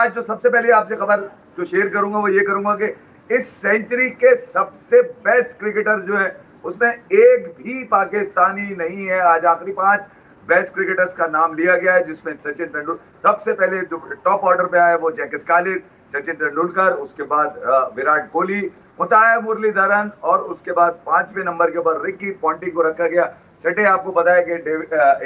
आज जो सबसे पहले आपसे खबर जो शेयर करूंगा वो ये करूंगा कि इस सेंचुरी के सबसे बेस्ट क्रिकेटर जो है उसमें एक भी पाकिस्तानी नहीं है। आज आखिरी 5 बेस्ट क्रिकेटर्स का नाम लिया गया है, जिसमें सचिन तेंदुलकर सबसे पहले जो टॉप ऑर्डर पे आया वो जैकिस कालिस, सचिन तेंदुलकर, उसके बाद विराट कोहली, मुताहिर मुरलीधरन और उसके बाद 5वें नंबर के ऊपर रिकी पॉन्टिंग को रखा गया। छठे आपको पता है कि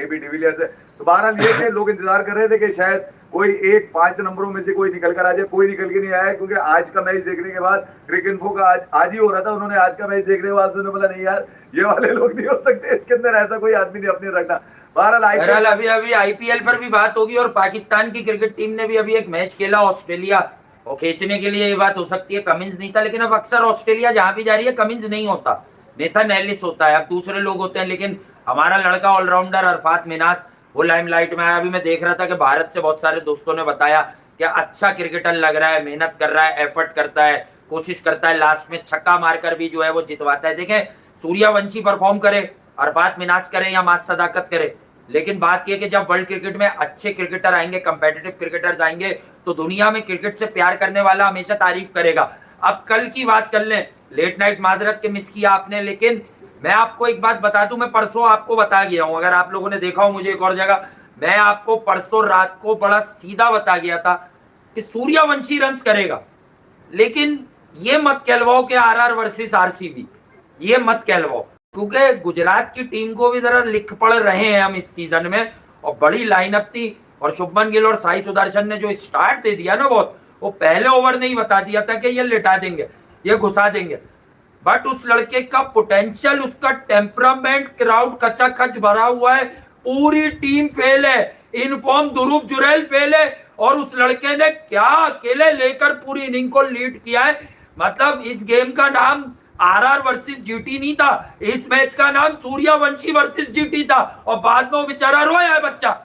एबी डिविलियर्स है। तो बहरहाल ये थे, लोग इंतजार कर रहे थे कि शायद कोई एक 5 नंबरों में से कोई निकल कर आ जाए। कोई निकल के नहीं आया, क्योंकि आज का मैच देखने के बाद क्रिक इन्फो का आज ही हो रहा था, उन्होंने आज का मैच देखने के बाद उन्होंने बोला नहीं यार ये वाले लोग नहीं हो सकते, इसके अंदर ऐसा कोई आदमी नहीं अपने रखना। बहरहाल अभी आईपीएल पर भी बात होगी और पाकिस्तान की क्रिकेट टीम ने भी अभी एक मैच खेला ऑस्ट्रेलिया और खींचने के लिए ये बात हो सकती है कमिंस नहीं था, लेकिन अब अक्सर ऑस्ट्रेलिया जहां भी जा रही है कमिंस नहीं होता, नेथन एलिस होता है, अब दूसरे लोग होते हैं। लेकिन हमारा लड़का ऑलराउंडर अरफात मिनास वो लाइमलाइट में आया। अभी मैं देख रहा था कि भारत से बहुत सारे दोस्तों ने बताया कि अच्छा क्रिकेटर लग रहा है, मेहनत कर रहा है, एफर्ट करता है, कोशिश करता है, लास्ट में छक्का मारकर भी जो है वो जितवाता है। देखें सूर्यवंशी परफॉर्म करे, अरफात मिनास करे या मास सदाकत करे, लेकिन बात यह कि जब वर्ल्ड क्रिकेट में अच्छे क्रिकेटर आएंगे, कंपेटिटिव क्रिकेटर्स आएंगे, तो दुनिया में क्रिकेट से प्यार करने वाला हमेशा तारीफ करेगा। अब कल की बात कर लें, लेट नाइट माजरत के मिस किया आपने, लेकिन मैं आपको एक बात बता दूं, मैं परसों आपको बता गया हूं, अगर आप लोगों ने देखा हो मुझे एक और जगह, मैं आपको परसों रात को बड़ा सीधा बता गया था कि सूर्यवंशी रन्स करेगा। लेकिन ये मत कहलवाओ कि आरआर वर्सेस आरसीबी, ये मत कहलवाओ, क्योंकि गुजरात की टीम को भी जरा लिख पढ़ रहे हैं हम इस सीजन में, और बड़ी लाइनअप थी। और शुभमन गिल और साई सुदर्शन ने जो स्टार्ट दे दिया ना बहुत, वो पहले ओवर नहीं बता दिया था कि ये लिटा देंगे, ये घुसा देंगे। बट उस लड़के का पोटेंशियल, उसका टेम्परामेंट, क्राउड कचाखच भरा हुआ है, पूरी टीम फेल है, इनफॉर्म ध्रुव जुरैल फेल है, और उस लड़के ने क्या अकेले लेकर पूरी इनिंग को लीड किया है। मतलब इस गेम का नाम आरआर वर्सेस जीटी नहीं था, इस मैच का नाम सूर्यवंशी वर्सेस जीटी था, और बाद में वो बेचारा रोया है बच्चा।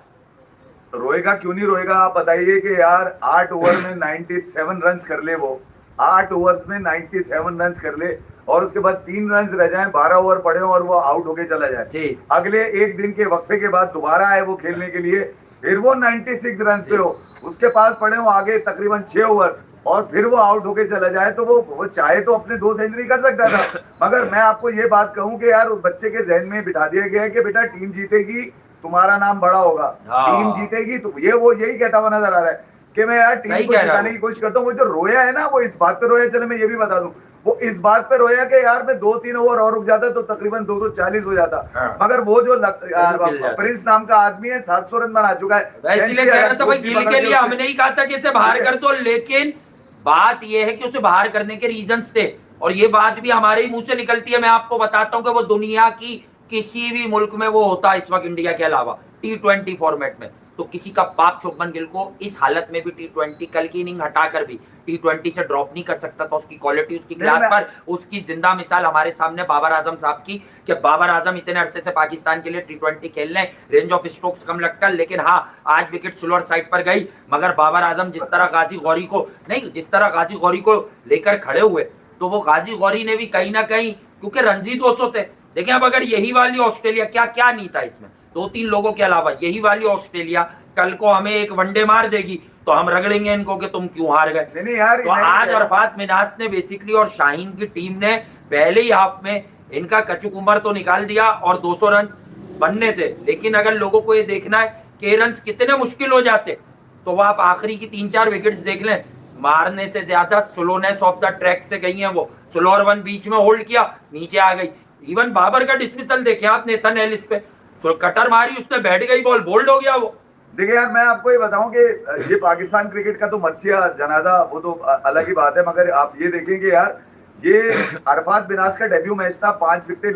रोएगा क्यों नहीं रोएगा? आप बताइए कि यार 8 ओवर में 97 रन कर ले, वो 8 ओवर्स में 97 रन कर ले, और उसके बाद 3 रन रह जाएं, 12 ओवर पड़े हो और वो आउट होके चला जाए, अगले एक दिन के वक्फे के बाद दोबारा आए वो खेलने के लिए, फिर वो 96 रन पे हो, उसके पास पड़े हो आगे तकरीबन 6 ओवर, और फिर वो आउट होके चला जाए, तो वो चाहे तो अपने 2 सेंचुरी कर सकता था। मगर मैं आपको ये बात कहूं कि यार उस बच्चे के जहन में बिठा दिया गया है कि बेटा टीम जीतेगी, तुम्हारा नाम बड़ा होगा, टीम जीतेगी, तो वो यही कहता हुआ नजर आ रहा है कि मैं यार टीम को जिताने की कोशिश करता हूँ। वो जो रोया है ना, वो इस बात पे रोया, चलो मैं ये भी बता दूं, वो इस बात पे रोया कि यार मैं 2-3 ओवर और रुक जाता तो तकरीबन 240 हो जाता। मगर वो जो प्रिंस नाम का आदमी है 700 रन बना चुका है। इसलिए कह रहा था भाई गिल के लिए हमने ही कहा था कि इसे बाहर कर दो, लेकिन बात यह है कि उसे बाहर करने के रीजंस थे, और ये बात भी हमारे ही मुंह से निकलती है। मैं आपको बताता हूं कि वो दुनिया की किसी भी मुल्क में वो होता इस वक्त इंडिया के अलावा T20 फॉर्मेट में, तो किसी का बाप शुभमन गिल को इस हालत में भी T20 कल की इनिंग हटाकर भी T20 से ड्रॉप नहीं कर सकता था। उसकी क्वालिटी, उसकी क्लास पर उसकी जिंदा मिसाल हमारे सामने बाबर आजम साहब की, कि बाबर आजम इतने अरसे से पाकिस्तान के लिए T20 खेल रहे हैं, रेंज ऑफ स्ट्रोक्स कम लगता है, लेकिन हाँ आज विकेट स्लोअर साइड पर गई, मगर बाबर आजम जिस तरह गाजी गौरी को लेकर खड़े हुए, तो वो गाजी गौरी ने भी कहीं ना कहीं, क्योंकि रणजी 200 थे। देखिए अब अगर यही वाली ऑस्ट्रेलिया, क्या नहीं था इसमें, 2-3 लोगों के अलावा, यही वाली ऑस्ट्रेलिया कल को हमें एक वनडे मार देगी तो हम रगड़ेंगे इनको कि तुम क्यों हार गए। नहीं यार, तो आज अरफात मिनास ने बेसिकली, और शाहीन की टीम ने पहले ही हाफ में इनका कचुकुमर तो निकाल दिया, और 200 रन बनने थे। लेकिन अगर लोगों को ये देखना है कि रन कितने मुश्किल हो जाते, तो वह आप आखिरी की 3-4 विकेट्स देख लें, मारने से ज्यादा स्लोनेस ऑफ द ट्रैक से गई है। वो स्लोअर वन बीच में होल्ड किया, नीचे आ गई। इवन बाबर का डिसमिसल देखे आप नेथन एलिस पे, कटर मारी, उसने बैठ गई बॉल, बोल्ड हो गया वो। देखिए यार, मैं आपको ये बताऊं कि ये पाकिस्तान क्रिकेट का तो मर्सिया जनाजा वो तो अलग ही बात है, मगर आप ये देखेंगे यार, ये अरफात मिनास का डेब्यू मैच था, 5 विकेटें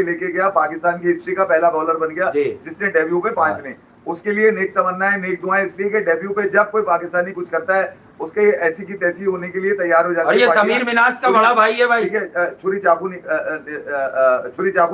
लेके गया, पाकिस्तान की हिस्ट्री का पहला बॉलर बन गया जिसने डेब्यू पे 5 ने। उसके लिए नेक तमन्नाएं, नेक दुआएं, इसलिए कि डेब्यू पे जब कोई पाकिस्तानी कुछ करता है उसके ऐसी की तैसी होने के लिए तैयार हो जाती है। और ये समीर मिनास का बड़ा भाई है भाई, ठीक है, छुरी चाकू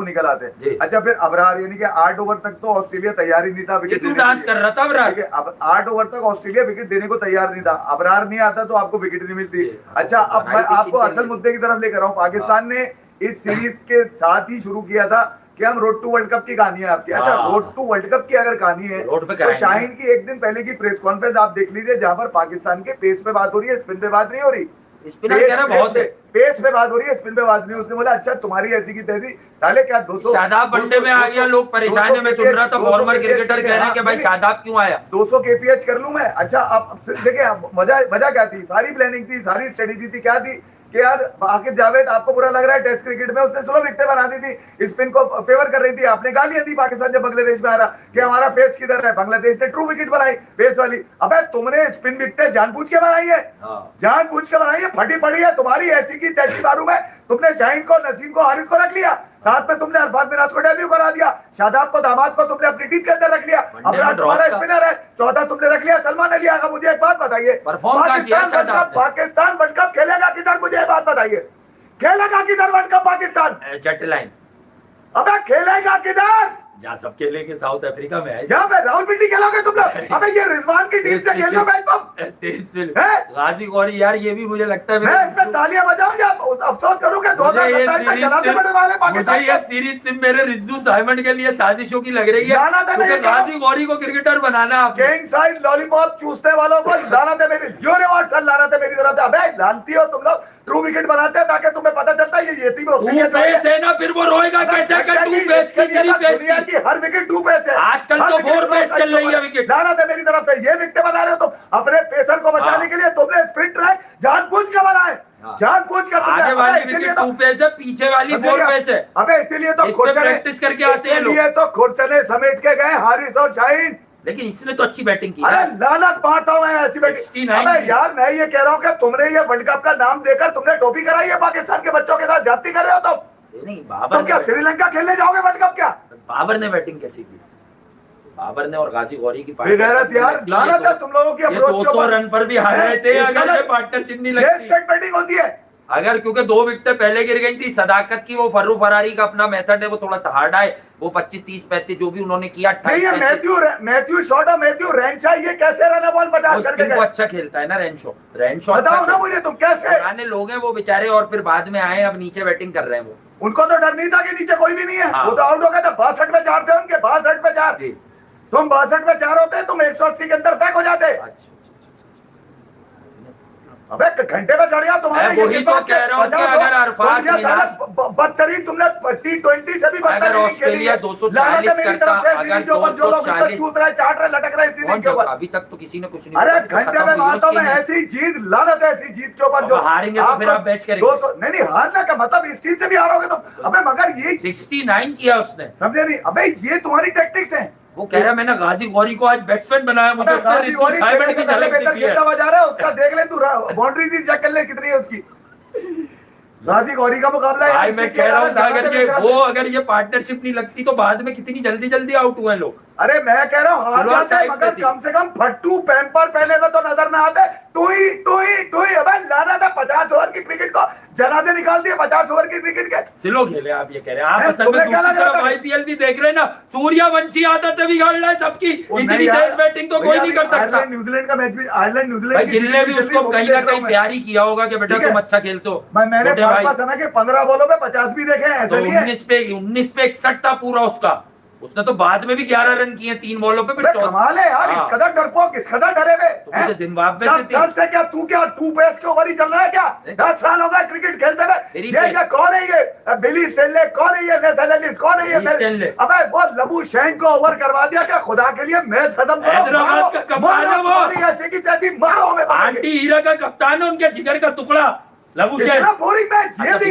निकल आते हैं। अच्छा, फिर अबरार, यानी कि 8 ओवर तक तो ऑस्ट्रेलिया तैयार ही नहीं था विकेट देने डांस कर रहा था अबरार। ठीक है, अब 8 ओवर तक ऑस्ट्रेलिया विकेट देने को तैयार नहीं था, अबरार नहीं आता तो आपको विकेट नहीं मिलती। अच्छा, अब मैं आपको असल मुद्दे की तरफ लेकर आऊं। पाकिस्तान ने इस सीरीज के साथ ही शुरू किया था कि हम रोड टू वर्ल्ड कप की कहानी है आपकी। अच्छा, हाँ। रोड टू वर्ल्ड कप की अगर कहानी है रोड पे तो कहानी शाहीन की एक दिन पहले की प्रेस कॉन्फ्रेंस आप देख लीजिए, जहां पर पाकिस्तान के पेस पे बात हो रही है, स्पिन पे बात नहीं हो रही। स्पिनर कह रहा बहुत है, पेस पे बात हो रही है, स्पिन पे बात नहीं। उसने बोला अच्छा तुम्हारी ऐसी की तैसी, साले क्या 200 शादाब वनडे में आ गया, लोग परेशान है। मैं सुन रहा था फॉर्मर क्रिकेटर कह रहे हैं कि भाई शादाब क्यों आया। 200 केपीएच कर लूं मैं। अच्छा अब देखिए मजा क्या थी, सारी प्लानिंग थी, सारी स्ट्रेटेजी थी, क्या थी कि यार आकिब जावेद आपको बुरा लग रहा है, टेस्ट क्रिकेट में उसने स्लो विकेटें बना दी थी, स्पिन को फेवर कर रही थी। आपने गालियां दी पाकिस्तान जब बांग्लादेश में आ रहा कि हमारा पेस किधर है, बांग्लादेश ने ट्रू विकेट बनाई पेस वाली। अबे तुमने स्पिन विकेटें जानबूझ के बनाई है, जानबूझ के बनाई है, फटी पड़ी है तुम्हारी ऐसी की तैसी मालूम है। तुमने शाहीन को, नसीम को, हारिस को रख लिया, साथ में तुमने अरफात मिराज को डेब्यू करा दिया, शादाब को, दामाद को तुमने अपनी टीम के अंदर रख लिया, अपना तुम्हारा स्पिनर है, चौथा तुमने रख लिया सलमान अली आगा। मुझे एक बात बताइए, पाकिस्तान वर्ल्ड कप खेलेगा किधर, मुझे एक बात बताइए, खेलेगा किधर world cup Pakistan? Jet line. अबे खेलेगा किधर? जहाँ सब खेलेंगे साउथ अफ्रीका में है, यहाँ पे रावलपिंडी खेलोगे तुम लोग? अबे ये रिजवान की टीम से खेल लो भाई तुम। गाजी गौरी यार, ये भी मुझे लगता है मैं इसमें तालियां बजाऊं या अफसोस करूं कि 2027 में जनाजे बड़े वाले पाकिस्तान। ये सीरीज सिर्फ मेरे रिज्जू साइमंड के लिए साजिशों की लग रही है, क्योंकि गाजी गौरी को क्रिकेटर बनाना है। किंग साइज लॉलीपॉप चूसने वालों को लाना था मेरी यूनिवर्स लाना था मेरी तरफ से। अबे जानती हो तुम लोग ट्रू विकेट बनाते हैं ताकि तुम्हें पता चलता है ये येती में है ना, फिर वो रोएगा कैसे कि टू पेस की थ्री पेस की, हर विकेट टू पेस है। आजकल तो 4 पेस चल रही है विकेट। लाना था मेरी तरफ से, ये विकेट बना रहे हो तुम अपने पेसर को बचाने के लिए। तुमने स्पिन ट्रैक जानबूझ के बनाए, जानबूझ के। आगे वाली विकेट 2 पेस है, पीछे वाली 4 पेस है। अबे इसीलिए तो प्रैक्टिस करके आते हैं लोग, इसीलिए तो खुरसने समेट के गए हारिस और शाहीन। लेकिन इसने तो अच्छी बैटिंग की। अरे लानत मारता हूं मैं ऐसी बैटिंग। अबे यार मैं ये कह रहा हूं कि तुमने ये वर्ल्ड कप का नाम देकर तुमने टोपी कराई है पाकिस्तान के बच्चों के साथ, जाती कर रहे हो तुम। नहीं बाबर, तुम क्या श्रीलंका खेलने जाओगे वर्ल्ड कप? क्या बाबर ने बैटिंग कैसी की? बाबर ने और गाजी गौरी की बेगैरत यार, लानत है तुम लोगों की अप्रोच के ऊपर। 200 रन पर भी हार रहे थे अगर ये पार्टनरशिप नहीं लगती। स्ट्रेट बैटिंग होती है अगर, क्योंकि 2 विकेटें पहले गिर गई थी। सदाकत की वो फर्रू फरारी का अपना मेथड है, वो थोड़ा हार्ड है, वो 25 30 35 जो भी उन्होंने किया। मैथ्यू शॉट और मैथ्यू रेंशा, ये कैसे रन बॉल 50 करके वो अच्छा खेलता है ना रेंशो बताओ ना मुझे तुम कैसे? पुराने लोग हैं वो बेचारे, और फिर बाद में आए, अब नीचे बैटिंग कर रहे हैं वो। उनको तो डर नहीं था कि नीचे कोई भी नहीं है। वो तो आउट हो गए थे, 62 पे 4 थे उनके, 62 पे 4। तुम 62 पे 4 होते, तुम 180 के अंदर पैक हो जाते। अबे घंटे में चढ़ गया तुम्हारे। वही तो कह रहा हूं कि अगर अरफात बदतरीन तुमने T20 से भी अगर ऑस्ट्रेलिया 240 करता, अगर 240 चाट रहे लटक रहे अभी तक तो किसी ने कुछ नहीं। अरे घंटे में मारता हूं मैं ऐसी जीत, लानत है ऐसी जीत के ऊपर जो हारेंगे तो फिर आप बेच करेंगे। 200 नहीं हारना का मतलब इस टीम से भी हारोगे तुम। अबे मगर ये 69 किया उसने, समझे नहीं? अबे ये तुम्हारी टैक्टिक्स है। वो कह रहा है मैंने गाजी गौरी को आज बैट्समैन बनाया, मुझे उसका उसका देख ले तू, बाउंड्री थी चेक कर ले कितनी है उसकी। गाजी गौरी का मुकाबला है। मैं कह रहा हूँ अगर ये पार्टनरशिप नहीं लगती तो बाद में कितनी जल्दी जल्दी आउट हुए लोग। अरे मैं कह रहा हूँ हार जाते, मगर कम से कम फट्टू पैम्पर पहले में तो नजर ना आते। टूई अबे लाना था 50 ओवर की क्रिकेट को जनाजे निकाल दिए, 50 ओवर की क्रिकेट के स्लो खेले। आप ये कह रहे हैं, आप असल में दूसरी तरफ आईपीएल भी देख रहे हैं ना, सूर्यवंशी आदत बिगाड़ रहा है सबकी, इतनी तेज बैटिंग तो कोई नहीं कर सकता। न्यूजीलैंड का मैच भी, आयरलैंड न्यूजीलैंड गिल ने भी उसको कहीं ना कहीं प्यार ही किया होगा कि बेटा तुम अच्छा खेलते हो। मैंने 15 बॉलों में 50 भी देखे हैं, ऐसे नहीं है। 19 पे 61 था पूरा उसका। उसने तो बाद में भी 11 रन किए 3 बॉलों पे। कमाल है यार, इस कदर डरपोक, इस कदर डरे हुए। जिम्बाब्वे से क्या तू क्या 2 पेस के ओवर ही चल रहा है क्या? 10 साल हो गए क्रिकेट खेलते हुए। ये कौन है ये बिली स्टेनले? कौन है ये नेथन एलिस? कौन है ये? अबे वो लबू शैन को ओवर करवा दिया क्या? खुदा के लिए मैच खत्म करो। हैदराबाद का कप्तान है वो, मारो हमें। आंटी हीरा का कप्तान है, उनके जिगर का टुकड़ा लबू शैन। बोरिंग मैच ये दे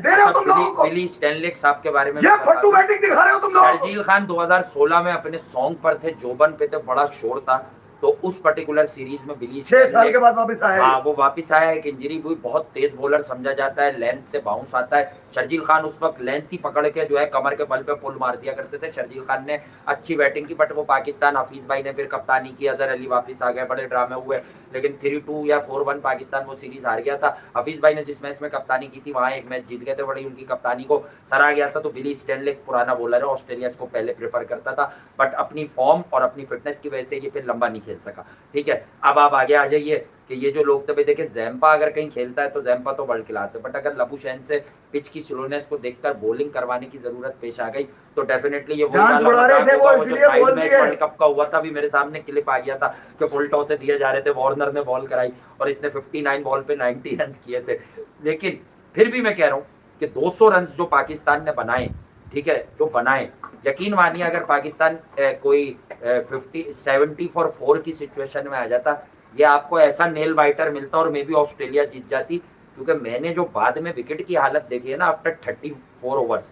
रहे हो तुम लोगों को। बिली स्टेनलेक साहब के बारे में ये फट्टू बैटिंग दिखा रहे हो तुम लोग। शर्जील खान 2016 में अपने सॉन्ग पर थे, जोबन पे थे, बड़ा शोर था। तो उस पर्टिकुलर सीरीज में बिली 6 साल के बाद वापस आया। हाँ, वो वापस आया। एक इंजरी हुई, बहुत तेज बॉलर समझा जाता है, लेंथ से बाउंस आता है। शर्जील खान उस वक्त लेंथ ही पकड़ के जो है कमर के बल पे पुल मार दिया करते थे। शर्जील खान ने अच्छी बैटिंग की, बट वो पाकिस्तान, हफीज भाई ने फिर कप्तानी की, अजहर अली वापस आ गए, बड़े ड्रामे हुए। लेकिन 3-2 या 4-1 पाकिस्तान वो सीरीज हार गया था। हफीज भाई ने जिस मैच में कप्तानी की थी वहां एक मैच जीत गए थे, बड़ी उनकी कप्तानी को सराहा गया था। तो बिली स्टेनलेक पुराना बॉलर है, ऑस्ट्रेलिया इसको पहले प्रेफर करता था, बट अपनी फॉर्म और अपनी फिटनेस की वजह से ये फिर लंबा नहीं खेल सका। ठीक है, अब आप आगे आ जाइए। कि ये जो लोग थे भाई देखे जैम्पा अगर कहीं खेलता है तो जैम्पा तो वर्ल्ड क्लास है, बट अगर लबुशैन से पिच की स्लोनेस को देखकर बॉलिंग करवाने की जरूरत पेश आ गई तो डेफिनेटली ये जान छुड़ा रहे थे वो, जो इसलिए साइड बोल मैच दिए। वर्ल्ड कप का हुआ था, भी मेरे सामने क्लिप आ गया था कि फुल टॉस से दिए जा रहे थे, वार्नर ने बॉल कराई और इसने 59 बॉल पे 90 रन किए थे। लेकिन फिर भी मैं कह रहा हूँ कि 200 रन जो पाकिस्तान ने बनाए, ठीक है, जो बनाए, यकीन मानिए अगर पाकिस्तान कोई 70 फॉर 4 की सिचुएशन में आ जाता, ये आपको ऐसा नेल बाइटर मिलता और मे भी ऑस्ट्रेलिया जीत जाती। क्योंकि मैंने जो बाद में विकेट की हालत देखी है ना आफ्टर 34 ओवर्स,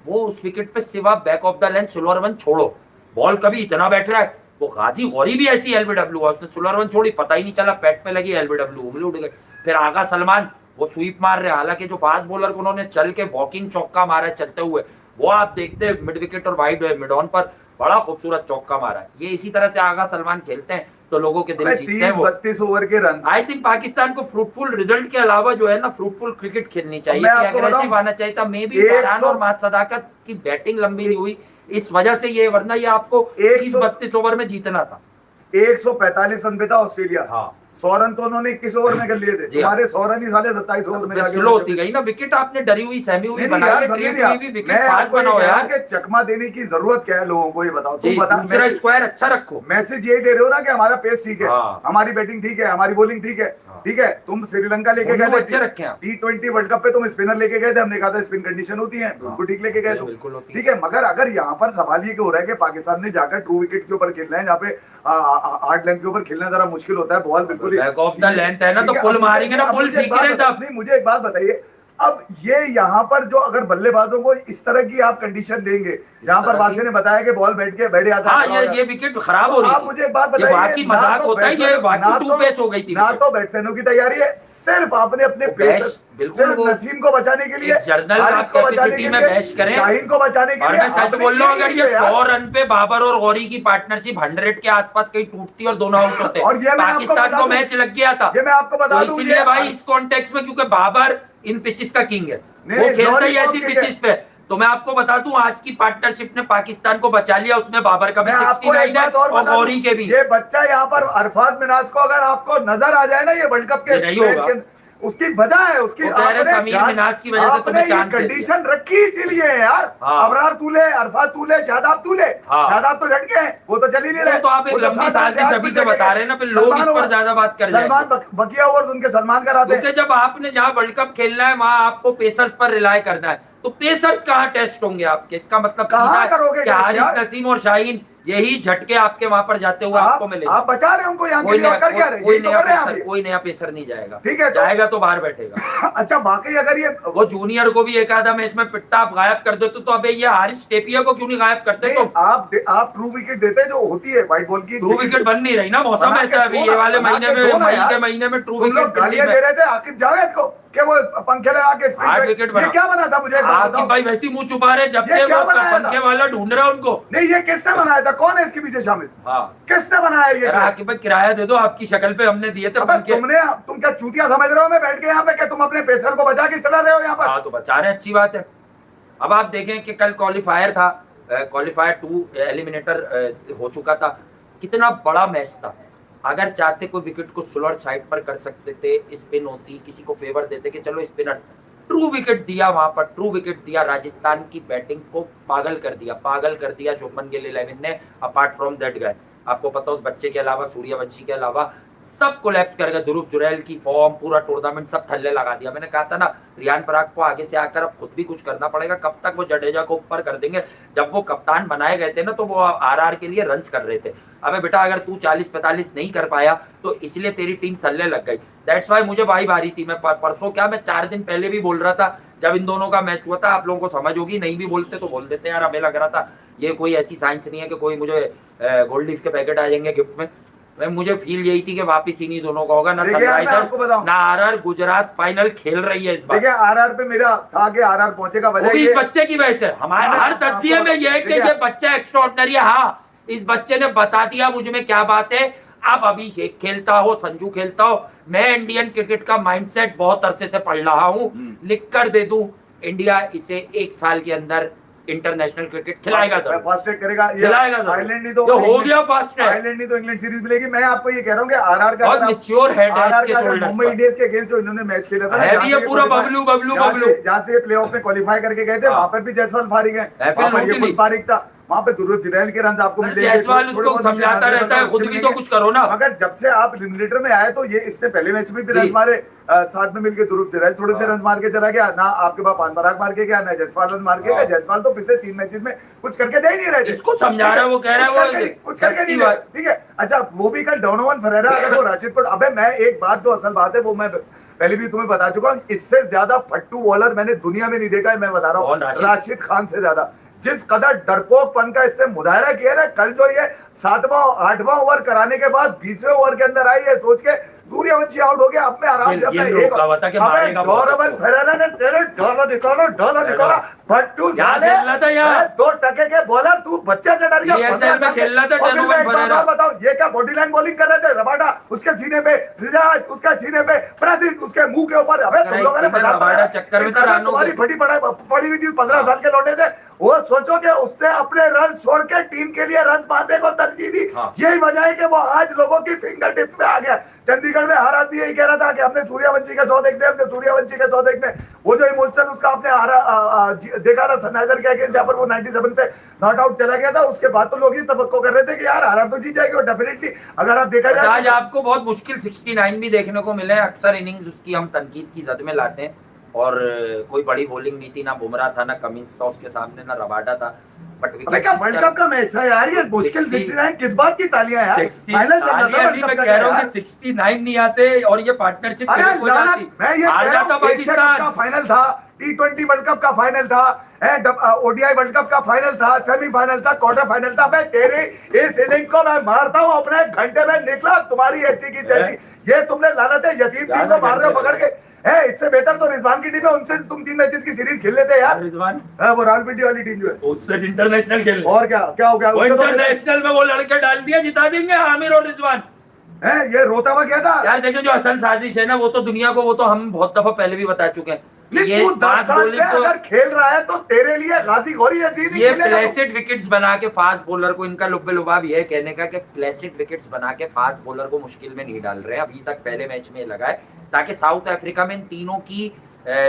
वो उस विकेट पे सिवा back of the length slower one छोड़ो, बॉल कभी इतना बैठ रहा है। वो गाजी गौरी भी ऐसी एलबीडब्ल्यू हुआ, उसने स्लोअर वन छोड़ी, पता ही नहीं चला, पैट पे लगी एलबीडब्ल्यू, उंगली उठ गई। फिर आगा सलमान वो स्वीप मार रहे, हालांकि जो फास्ट बॉलर को उन्होंने चल के वॉकिंग चौका मारा है चलते हुए, वो आप देखते मिड विकेट और वाइड मिड ऑन पर बड़ा खूबसूरत चौका मारा है। ये इसी तरह से आगा सलमान खेलते हैं तो लोगों के दिल जीतते हैं। 30-32 ओवर के रन। आई थिंक पाकिस्तान को फ्रूटफुल रिजल्ट के अलावा जो है ना फ्रूटफुल क्रिकेट खेलनी चाहिए, मैं कि आपको अग्रेसिव बताऊं, आना चाहिए था। मे बी फरहान और माद सदाकत की बैटिंग लंबी नहीं हुई इस वजह से, ये वरना ये आपको 30-32 ओवर में जीतना था। 145 रन पे था ऑस्ट्रेलिया। हाँ 100 रन तो उन्होंने 21 ओवर में कर लिए थे। जी हाँ। हमारे 100 रन ही साले 27 ओवर में जाके स्लो होती गई ना विकेट, आपने डरी हुई सहमी हुई नहीं बनाई यार, है, समझे ट्रेड नहीं हुई आप। भी विकेट मैं फास्ट आपको ये बनाओ कह रहा यार। हूं कि चकमा देने की जरूरत क्या है लोगों को, ये बताओ तुम। बता दूसरा स्क्वायर अच्छा रखो। मैसेज यही दे रहे हो ना कि हमारा पेस ठीक है, हाँ। हमारी बैटिंग ठीक है, हमारी बॉलिंग ठीक है, ठीक है। तुम श्रीलंका लेके उन्होंने गए अच्छे रखे हैं। T20 वर्ल्ड कप पे तुम स्पिनर लेके गए थे, हमने कहा था स्पिन कंडीशन होती है, बिल्कुल ठीक लेके गए तुम, बिल्कुल होती है। ठीक है। मगर अगर यहाँ पर सवाल ये हो रहा है कि पाकिस्तान ने जाकर ट्रू विकेट के ऊपर खेलना है, जहाँ पे हार्ड लेंथ के ऊपर खेलना जरा मुश्किल होता है, बॉल बिल्कुल बैक ऑफ द लेंथ है ना, तो ठीक पुल अब मारेंगे ना, अब पुल मुझे एक सीख बात रहे बताइए, सब। नहीं मुझे एक बात बताइए, अब ये यहाँ पर जो अगर बल्लेबाजों को इस तरह की आप कंडीशन देंगे, जहां पर वासी ने बताया कि बॉल बैठ जाता है, हाँ ये विकेट खराब हो रही आप थी। मुझे एक बात ये बताइए, वाकई मजाक होता है, ये वाकई टू पेस हो गई थी ना विकेट। तो बैट्समैनों की तैयारी है, सिर्फ आपने अपने पेसर, बिल्कुल सिर्फ वो नसीम को बचाने के लिए, एक जर्नल हारिस को बचाने कैपेसिटी के में लिए, बैश करें, शाहीन को बचाने के और लिए। मैं सच आपने बोल रहा हूँ, क्या अगर किया ये यार? 100 रन पे बाबर और गौरी की पार्टनरशिप 100 के आसपास कहीं टूटती और दोनों आउट होते, और ये मैं आपको पाकिस्तान बता को दूं, मैच लग गया था। ये मैं आपको बता तो दूं, इसीलिए ये भाई इस कॉन्टेक्स्ट में, क्योंकि बाबर इन पिचेस का किंग है, नहीं, वो नहीं, खेलता ही लॉलीपॉप ऐसी किंग पिचेस पे। तो मैं आपको बता दूं आज की पार्टनरशिप ने पाकिस्तान को बचा लिया, उसमें बाबर का भी मैं आपको 69 एक बात और और बता दूं, गौरी के भी। ये बच्चा यहाँ पर अरफात मिनाज को अगर आपको नजर आ जाए ना ये वर्ल्ड कप के ये नहीं मैच होगा। के, उसकी वजह है उसकी, वो कह रहे हैं समीर मिनाज की वजह से तुम्हें चांस दे दिया। कंडीशन रखी इसीलिए है यार। हाँ। अबरार तूले, अरफात तूले, शादाब तूले, हाँ। शादाब तो झटके हैं, वो तो चल ही नहीं रहे। तो आप एक वो तो लंबी 7 साजिश रन से अभी 8 से मिनट बता रहे हैं ना, फिर लोग इस पर ज्यादा बात कर जाएंगे। सलमान बकिया ओवर्स उनके सलमान का आते हैं। क्योंकि जब आपने जहां वर्ल्ड कप खेलना है वहां आपको पेसर्स पर रिलाय करना है, तो पेसर्स कहाँ टेस्ट होंगे आपके? इसका मतलब कहाँ सीधा है करोगे कि टेस्ट हारिस यार? नसीम और शाहीन यही झटके आपके वहां पर जाते हुए आपको मिलेंगे। आप बचा रहे हैं उनको यहाँ के कोई लिए, और कर क्या रहे हैं? यही तो कर रहे हैं आप ये। कोई नया पेसर नहीं जाएगा, ठीक है, तो- जाएगा तो बाहर बैठेगा। अच्छा वाकई अगर ये वो जूनियर को भी एक आधा मैच में पिट्टा आप गायब कर दो तो अबे ये हारिस टेपिया को क्यों नहीं गायब करते? तो आप ट्रू विकेट देते हैं जो होती है व्हाइट बॉल की, ट्रू विकेट बन नहीं रही ना, मौसम बना के ऐसा अभी दो ये ना, वाले बना महीने के में, दो ना मई यार। के महीने में ट्रू तुम लोग विकेट गालियां दे रहे थे आकिब जावेद को कि वो पंखे लगा के स्पिन 8 पे- विकेट ये बना। क्या बना था? मुझे एक बात आकिब बताओ। भाई वैसी मुंह छुपा रहे जब ये से क्या वो बनाया था? पंखे वाला ढूंढ रहा है उनको। नहीं ये किसने बनाया था? कौन है इसके पीछे शामिल? हाँ किसने बनाया ये? आकिब भाई किराया दे दो, आपकी शक्ल पे हमने दिए थे अबे पंखे। तुम क्या चूतिया समझ रहे हो? मैं बैठ के यहाँ पे क्या तुम अपने पेसर को बचा के चला रहे हो यहाँ पर? हाँ तो बचा रहे, अच्छी बात है। अब आप देखें कि कल क्वालिफायर था, क्वालिफायर 2 एलिमिनेटर हो चुका था, कितना बड़ा मैच था। अगर चाहते कोई विकेट को स्लोअर साइड पर कर सकते थे, स्पिन होती, किसी को फेवर देते कि चलो स्पिनर, ट्रू विकेट दिया वहां पर, ट्रू विकेट दिया। राजस्थान की बैटिंग को पागल कर दिया शुभमन गिल 11 ने। अपार्ट फ्रॉम दैट गाय, आपको पता उस बच्चे के अलावा, सूर्यवंशी के अलावा सब कोलैप्स कर गए। ध्रुव जुरैल की फॉर्म, पूरा टूर्नामेंट सब थल्ले लगा दिया। मैंने कहा था ना रियान पराग को आगे से आकर अब खुद भी कुछ करना पड़ेगा। कब तक वो जडेजा को ऊपर कर देंगे? जब वो कप्तान बनाए गए थे ना तो वो आरआर के लिए रन्स कर रहे थे। अबे बेटा अगर तू 40-45 नहीं कर पाया तो इसलिए तेरी टीम थल्ले लग गई। दैट्स वाई मुझे वाइब आ रही थी। मैं परसों क्या, मैं 4 दिन पहले भी बोल रहा था जब इन दोनों का मैच हुआ था। आप लोगों को समझ होगी, नहीं भी बोलते तो बोल देते यार। हमें लग रहा था ये कोई ऐसी साइंस नहीं है कि कोई मुझे गोल्ड लीफ के पैकेट आ जाएंगे गिफ्ट में। मुझे फील यही थी कि वापिस इन्हीं दोनों का होगा ना। सनराइजर्स ना आरआर, गुजरात फाइनल खेल रही है इस बार। देखिए आरआर पे मेरा था कि आरआर पहुंचेगा, वजह इस ये बच्चे की वजह से हमारे हर तज्जिए में ये है कि ये बच्चा एक्स्ट्राऑर्डिनरी है। हाँ इस बच्चे ने बता दिया मुझ में क्या बात है। अब अभिषेक खेलता हो, संजू खेलता हो, मैं इंडियन क्रिकेट का माइंडसेट बहुत अरसे से पढ़ रहा हूँ, लिख कर दे दूं। इंडिया इसे 1 साल के अंदर इंटरनेशनल क्रिकेट खिलाएगा जरूर, फास्ट ट्रैक करेगा, खिलाएगा जरूर। आयरलैंड नहीं तो ये हो गया फास्ट ट्रैक, आयरलैंड नहीं तो इंग्लैंड सीरीज मिलेगी। मैं आपको ये कह रहा हूँ कि आरआर का बहुत मैच्योर हेड है आरआर इसके का शोल्डर्स मुंबई पर। इंडियंस के अगेंस्ट जो इन्होंने मैच खेला था, है भी ये पूरा बबलू बबलू बबलू, जहाँ से प्लेऑफ में क्वालिफाई करके गए थे, हाँ। वहां पर भी जायसवाल फारिग है, वहां पर ये खुद फारिग था, वहां पे ध्रुव जुरैल के रन आपको मिलेंगे, जायसवाल थोड़े उसको बहुत समझाता रहता है, खुद भी तो कुछ करो ना। मगर जब से आप एलिमिनेटर में आए तो ये इससे पहले मैच में भी रन मारे, साथ में मिलकर ध्रुव जुरैल थोड़े से रन मार के चला गया, ना आपके पास पान पराग मार के गया, ना जायसवाल रन मार के गया। जायसवाल तो पिछले 3 मैचेस में कुछ करके दे ही नहीं रहे थे, इसको समझा रहा है, वो कह रहा है वो कुछ करके नहीं रहे, ठीक है। अच्छा, वो भी कल डोनोवन फरेरा अगर वो राशिद को, अबे मैं एक बात, जो असल बात है वो मैं पहले भी तुम्हें बता चुका हूँ, इससे ज्यादा फट्टू बॉलर मैंने दुनिया में नहीं देखा है। मैं बता रहा हूँ राशिद खान से ज्यादा, जिस कदर डरपोकपन का इससे मुजाहरा किया ना, कल जो ये 7वां 8वां ओवर कराने के बाद 20वें ओवर के अंदर आई है, सोच के सूर्यवंशी आउट हो गया। अब मैं आराम से अपना डोनोवन फेरेरा ने तेरे डॉलर निकाला फट्टू साले, 2 टके के बॉलर, तू बच्चे से डर गया, खेल रहा था डोनोवन फेरेरा। बताओ ये क्या बॉडी लाइन बॉलिंग कर रहे थे, रबाडा उसके सीने पे, रिजाज उसका सीने पे, प्रसिद्ध उसके मुंह के ऊपर। अबे तुम लोगों ने चक्कर में तुम्हारी पड़ी हुई थी, 15 साल के लौटे थे, वो सोचो कि उससे अपने रन छोड़ के टीम के लिए रन मारने को तरजीह दी। यही वजह है कि वो आज लोगों की फिंगर टिप पे आ गया। चंडीगढ़ में हर आदमी यही कह रहा था कि हमने सूर्यवंशी का शो देखने, हमने सूर्यवंशी का शो देखने। वो जो इमोशन उसका आपने देखा था सनराइजर के अगेंस्ट, जहाँ पर वो 97 पे नॉट आउट चला गया था, उसके बाद तो लोग ये तवक्को कर रहे थे कि यार आरआर तो जीत जाएगी, और डेफिनेटली अगर आप देखा जाए आज आपको बहुत मुश्किल 69 भी देखने को मिले। अक्सर इनिंग्स उसकी हम तनकीद की जद में लाते हैं, और कोई बड़ी बॉलिंग नहीं थी, ना बुमराह था, ना कमिंस था उसके सामने, ना रबाडा था। बट वर्ल्ड कप का मैच था यार, ये मुश्किल 69 किस बात की तालियां यार, फाइनल चल रहा था। मैं कह रहा हूं कि 69 नहीं आते और ये पार्टनरशिप मैं ये हार जाता पाकिस्तान का फाइनल था, T20 वर्ल्ड कप का फाइनल था, ओडीआई वर्ल्ड कप का फाइनल था, सेमीफाइनल था, क्वार्टर फाइनल था। मैं तेरे इस इनिंग को मैं मारता हूं अपने घंटे में निकला, तुम्हारी अच्छी की तेजी, ये तुमने लानत है यतीम टीम को मार रहे हो पकड़ के। है इससे बेहतर तो रिजवान की टीम है, उनसे तुम 3 मैचेस की सीरीज खेल लेते यार। रिजवान वो रावलपिंडी वाली टीम जो है, उससे इंटरनेशनल खेल, और क्या हो गया, वो इंटरनेशनल में वो लड़के डाल दिया, जिता देंगे आमिर और रिजवान। है ये रोता हुआ क्या था यार? देखिए जो असल साजिश है ना, वो तो दुनिया को, वो तो हम बहुत दफा पहले भी बता चुके हैं। ये 10 साल से अगर खेल रहा है तो तेरे लिए गाजी घोरी ये प्लेसिड विकेट्स बना के फास्ट बॉलर को, इनका लुब्बे लुबाब ये कहने का कि प्लेसिड विकेट्स बना के फास्ट बॉलर को मुश्किल में नहीं डाल रहे हैं अभी तक। पहले मैच में लगा है ताकि साउथ अफ्रीका में इन तीनों की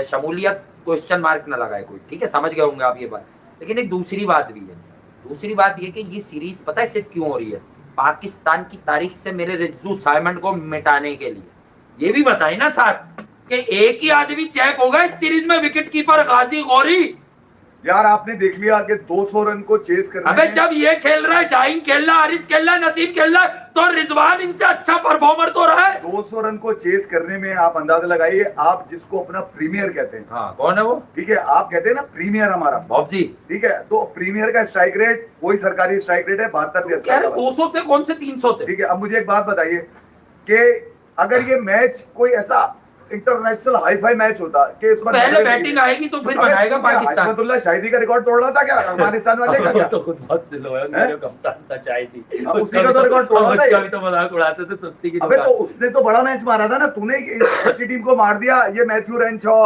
शमूलियत क्वेश्चन मार्क न लगाए कोई, ठीक है, समझ गए होंगे आप ये बात। लेकिन एक दूसरी बात भी है, दूसरी बात ये कि ये सीरीज पता है सिर्फ क्यों हो रही है? पाकिस्तान की तारीख से मेरे रिज्जू साइमंड को मिटाने के लिए। ये भी बताए ना साथ कि एक ही आदमी चेक होगा इस सीरीज में, विकेट कीपर गाजी गौरी। यार आपने देख लिया कि 200 रन को चेस करने अबे जब ये खेल रहा है, शाहीन खेल रहा है, हारिस खेल रहा है, नसीम खेल रहा है, तो रिजवान इनसे अच्छा परफॉर्मर तो रहा है। 200 रन को चेस करने में आप अंदाजा लगाइए, आप जिसको अपना प्रीमियर कहते हैं, हाँ कौन है वो? ठीक है, आप कहते हैं ना प्रीमियर हमारा बॉब जी, ठीक है, तो प्रीमियर का स्ट्राइक रेट, वही सरकारी स्ट्राइक रेट है 72। 200 थे, कौन से 300 थे? ठीक है, अब मुझे एक बात बताइए कि अगर ये मैच कोई ऐसा इंटरनेशनल हाईफाई मैच होता कि इसमें पहले बैटिंग आएगी तो फिर बनाएगा पाकिस्तान। हशमतुल्लाह शाहिदी का रिकॉर्ड तोड़ रहा था क्या अफगानिस्तान वाले का? तो खुद बहुत स्लो है, मेरे कप्तान था शाहिदी, उसका तो रिकॉर्ड तोड़ रहा था, उसका भी तो मजाक उड़ाते थे सुस्ती की। अबे तो उसने तो बड़ा मैच मारा था ना, तूने इसी टीम को मार दिया। ये मैथ्यू रेंशॉ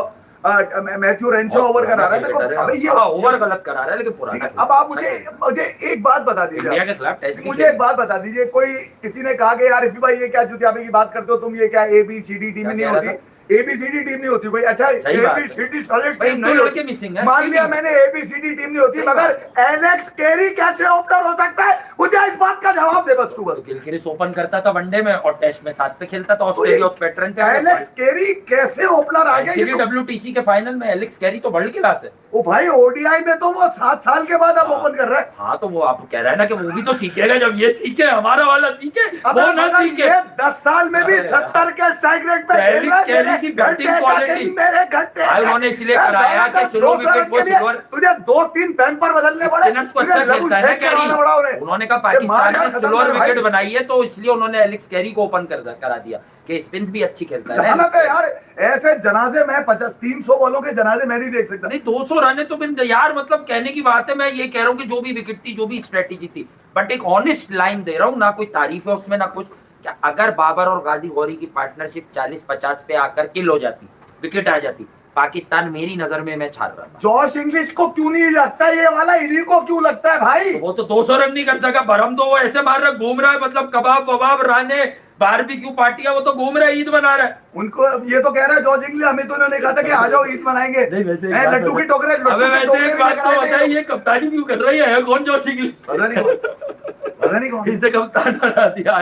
ओवर करा रहा है, अबे ये ओवर गलत करा रहा है, लेकिन पुराना। अब आप मुझे एक बात बता दीजिए, इंडिया के खिलाफ टेस्ट, मुझे एक बात बता दीजिए, कोई किसी ने कहा कि यार इफी भाई ये क्या जुतियाबी की बात करते हो तुम, ये क्या ABCD टीम नहीं होती? ABCD टीम नहीं होती कोई, अच्छा ABCD सॉलिड टीम नहीं होती, मिसिंग है, मान लिया मैंने ABCD टीम नहीं होती, मगर एलेक्स कैरी कैसे ओपनर हो सकता है? मुझे इस बात का जवाब दे बस तू। बस गिलक्रिस्ट ओपन करता था वनडे में और टेस्ट में 7 पे खेलता था, ऑस्ट्रेलिया उस पैटर्न पे। एलेक्स कैरी कैसे ओपनर आ गया? WTC के फाइनल में एलेक्स कैरी तो वर्ल्ड क्लास है। ओ भाई ODI में तो वो 7 साल के बाद अब ओपन कर रहा है। हाँ तो वो आप कह रहे हैं ना कि वो भी तो सीखेगा, जब ये सीखे हमारा वाला सीखे, वो ना सीखे। 10 साल में भी 70 के स्ट्राइक रेट पे खेल रहा है, मेरे घंटे उन्होंने इसलिए कराया कि स्लो विकेट को सिल्वर, तुझे 2-3 पैम्पर बदलने पड़े, स्पिनर्स को अच्छा खेलता है कैरी। उन्होंने कहा पाकिस्तान ने सिल्वर विकेट बनाई है तो इसलिए उन्होंने एलेक्स कैरी को ओपन करा दिया कि स्पिन भी अच्छी खेलता है यार। ऐसे जनाजे मैं 300 बॉलों के जनाजे मैं नहीं देख सकता। नहीं 200 रन है तो यार, मतलब कहने की बात है, मैं ये कह रहा हूँ कि जो भी विकेट थी, जो भी स्ट्रेटेजी थी, बट एक ऑनेस्ट लाइन दे रहा हूँ, ना कोई तारीफ है उसमें ना कुछ। क्या अगर बाबर और गाजी गौरी की पार्टनरशिप 40-50 पे आकर किल हो जाती, विकेट आ जाती, पाकिस्तान मेरी नजर में मैच हार रहा था। जॉश इंग्लिश को क्यों नहीं लगता ये वाला, इन्हीं को क्यों लगता है भाई? वो तो 200 रन नहीं कर सका, भरम तो वो ऐसे मार रहा है, घूम रहा है, मतलब कबाब वबाब राने बारबेक्यू पार्टियां, वो तो घूम रहा है, ईद मना रहा है। उनको ये तो कह रहा है जॉर्ज इंग्लिश, हमें तो उन्होंने कहा था कि आ जाओ ईद मनाएंगे। नहीं, वैसे एक हैं, बात लड्डू की बता- टोकरे, अबे वैसे एक बात तो बताइए, ये कप्तानी क्यों कर रही है कौन जॉर्ज इंग्लिश? पता नहीं कौन। इसे कप्तान बना दिया।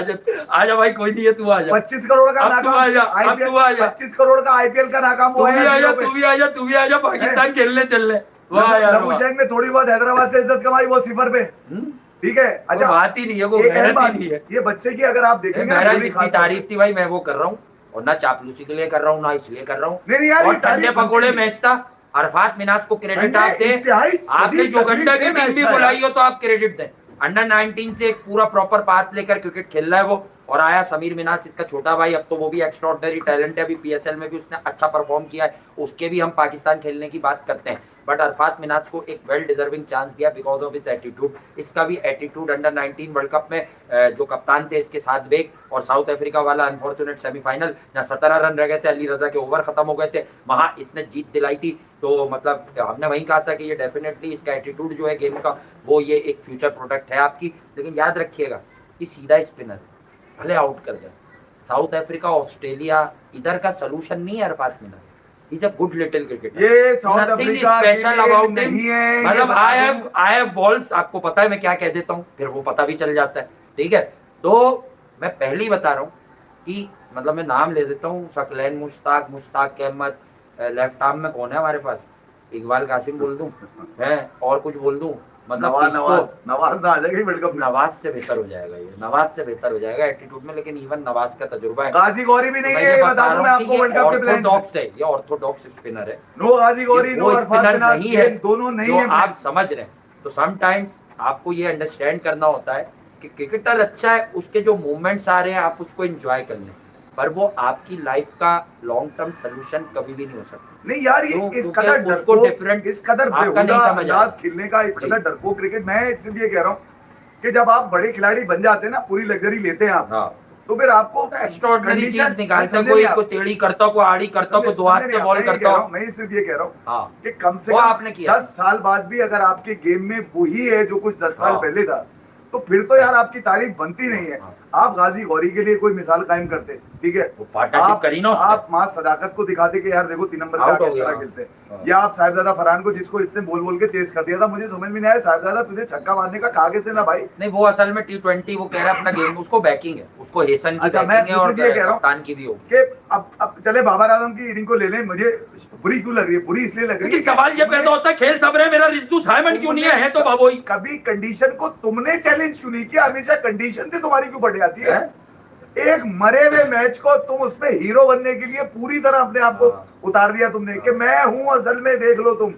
आजा भाई, कोई नहीं है, तू आजा। 25 करोड़ का अब तू आजा, अब तू आजा। 25 करोड़ का आईपीएल का नाकाम तू हुआ भी है आजा, जीरो पे। तू भी आजा, तू भी आजा, पाकिस्तान खेलने चल रहे। वाह यार, लबू वाह। शेख ने थोड़ी बहुत हैदराबाद से इज्जत कमाई, वो सिफर पे। ठीक है, अच्छा, बात ही नहीं है, वो एक गैरत बात, ही नहीं है। ये बच्चे की अगर आप देखेंगे ना, बहरहाल पूरी जितनी खास तारीफ थी भाई, मैं वो कर रहा हूँ, और ना चापलूसी के लिए कर रहा हूँ, ना इसलिए कर रहा हूँ। नहीं यार, और ये तारीफ ठंडे पकौड़े बनती है। मैच था, अरफात मिनास को क्रेडिट ठंडे आप दें। इंतहाई आपने शदीद जो घंटा की तकलीफ टीम में भी ऐसा है। बुलाई हो तो आप क्रेडिट दें। अंडर 19 से एक पूरा प्रॉपर पाथ लेकर क्रिकेट खेल रहा है वो, और आया समीर मिनास, इसका छोटा भाई, अब तो वो भी एक्स्ट्राऑर्डिनरी टैलेंट है, अभी पीएसएल में भी उसने अच्छा परफॉर्म किया है, उसके भी हम पाकिस्तान खेलने की बात करते हैं। बट अरफात मिनास को एक वेल डिजर्विंग चांस दिया बिकॉज ऑफ इस एटीट्यूड। इसका भी एटीट्यूड अंडर 19 वर्ल्ड कप में जो कप्तान थे इसके साथ बेग, और साउथ अफ्रीका वाला अनफॉर्चुनेट सेमीफाइनल जहाँ 17 रन रह गए थे, अली रजा के ओवर खत्म हो गए थे, वहां इसने जीत दिलाई थी। तो मतलब हमने वही कहा था कि ये डेफिनेटली इसका एटीट्यूड जो है गेम का, वो ये एक फ्यूचर प्रोडक्ट है आपकी। लेकिन याद रखिएगा कि सीधा स्पिनर भले आउट कर जाए, साउथ अफ्रीका, ऑस्ट्रेलिया, इधर का सोल्यूशन नहीं है Arafat Minhas. Is a good little cricketer, ये south nothing Africa special about him. नहीं है, मतलब आई हैव बॉल्स, आपको पता है मैं क्या कह देता हूँ, फिर वो पता भी चल जाता है। ठीक है, तो मैं पहले ही बता रहा हूँ कि मतलब मैं नाम ले देता हूँ, शकलैन मुश्ताक, मुश्ताक अहमद, लेफ्ट आर्म में कौन है हमारे पास, इकबाल कासिम बोल दूं है, और कुछ बोल दूं, मतलब नवाज ना आ जाएगा वर्ल्ड कप में। नवाज से बेहतर हो जाएगा, ये नवाज से बेहतर हो जाएगा एटीट्यूड में, लेकिन इवन नवाज का तजुर्बा है। गाजी गौरी भी नहीं मैं है, ये बता दूं मैं आपको वर्ल्ड कप के प्लान। ऑर्थोडॉक्स है, ये ऑर्थोडॉक्स स्पिनर है। नो गाजी गौरी, नो वो अरफात स्पिनर मिनास, नहीं है, दोनों नहीं जो है। आप समझ रहे हैं। तो समटाइम्स आपको ये अंडरस्टैंड करना होता है कि क्रिकेटर अच्छा है, उसके जो मूवमेंट्स आ रहे हैं आप उसको एंजॉय कर लें, पर वो आपकी लाइफ का लॉन्ग टर्म सोल्यूशन कभी भी नहीं हो सकता। नहीं यार, ये तो इस क्योंकि कदर उसको डरपोक, different इस कदर आपका नहीं बेहुदा समझ आया। अंदाज खेलने का, इस कदर डरपोक क्रिकेट, मैं इसलिए कह रहा हूँ कि जब आप बड़े खिलाड़ी बन जाते हैं ना, पूरी लग्जरी लेते हैं आप, हाँ, तो फिर आपको एक्स्ट्राऑर्डिनरी चीज condition- निकालते समझे कोई नहीं आप? को टेढ़ी करता, को आड़ी करता, को दो हाथ समझे से नहीं बॉल आप? मैं ये करता कह रहा हो। हूं, मैं सिर्फ ये कह रहा हूँ हाँ, कि कम से वो कम आपने किया। 10 साल बाद भी अगर आपके गेम में वही है जो कुछ 10 साल हाँ। पहले था, तो फिर तो यार आपकी तारीफ बनती नहीं है। हाँ। आप गाजी गौरी के लिए कोई मिसाल कायम करते, ठीक है, वो पार्टनरशिप आप- करी ना उसने। आप मां सदाकत को दिखाते कि यार देखो 3 नंबर पे Out आप हो किस गया। तरह खेलते हाँ। हैं, या आप साहिबजादा फरहान को, जिसको इसने बोल बोल के तेज कर दिया था, मुझे समझ में नहीं आया साहिबजादा तुझे छक्का मारने का कागे से ना भाई। नहीं, वो असल में T20 वो कह रहा है अपना गेम, उसको बैकिंग है, उसको हेसन की अच्छा, मैं बैकिंग है और इसलिए कह रहा हूं कप्तान की भी होगी। कि अब चले बाबर आजम की इनिंग को ले लें, मुझे बुरी क्यों लग रही है, बुरी इसलिए लग रही है लेकिन सवाल ये पैदा होता है, खेल सब रहे, मेरा रिज्जू साइमन क्यों नहीं है तो बाबोई। कभी कंडीशन को तुमने चैलेंज क्यों नहीं किया, हमेशा कंडीशन से तुम्हारी क्यों बढ़ जाती है? एक मरे हुए मैच को तुम उसमें हीरो बनने के लिए पूरी तरह अपने आप को उतार दिया तुमने, कि मैं हूं असल में, देख लो तुम,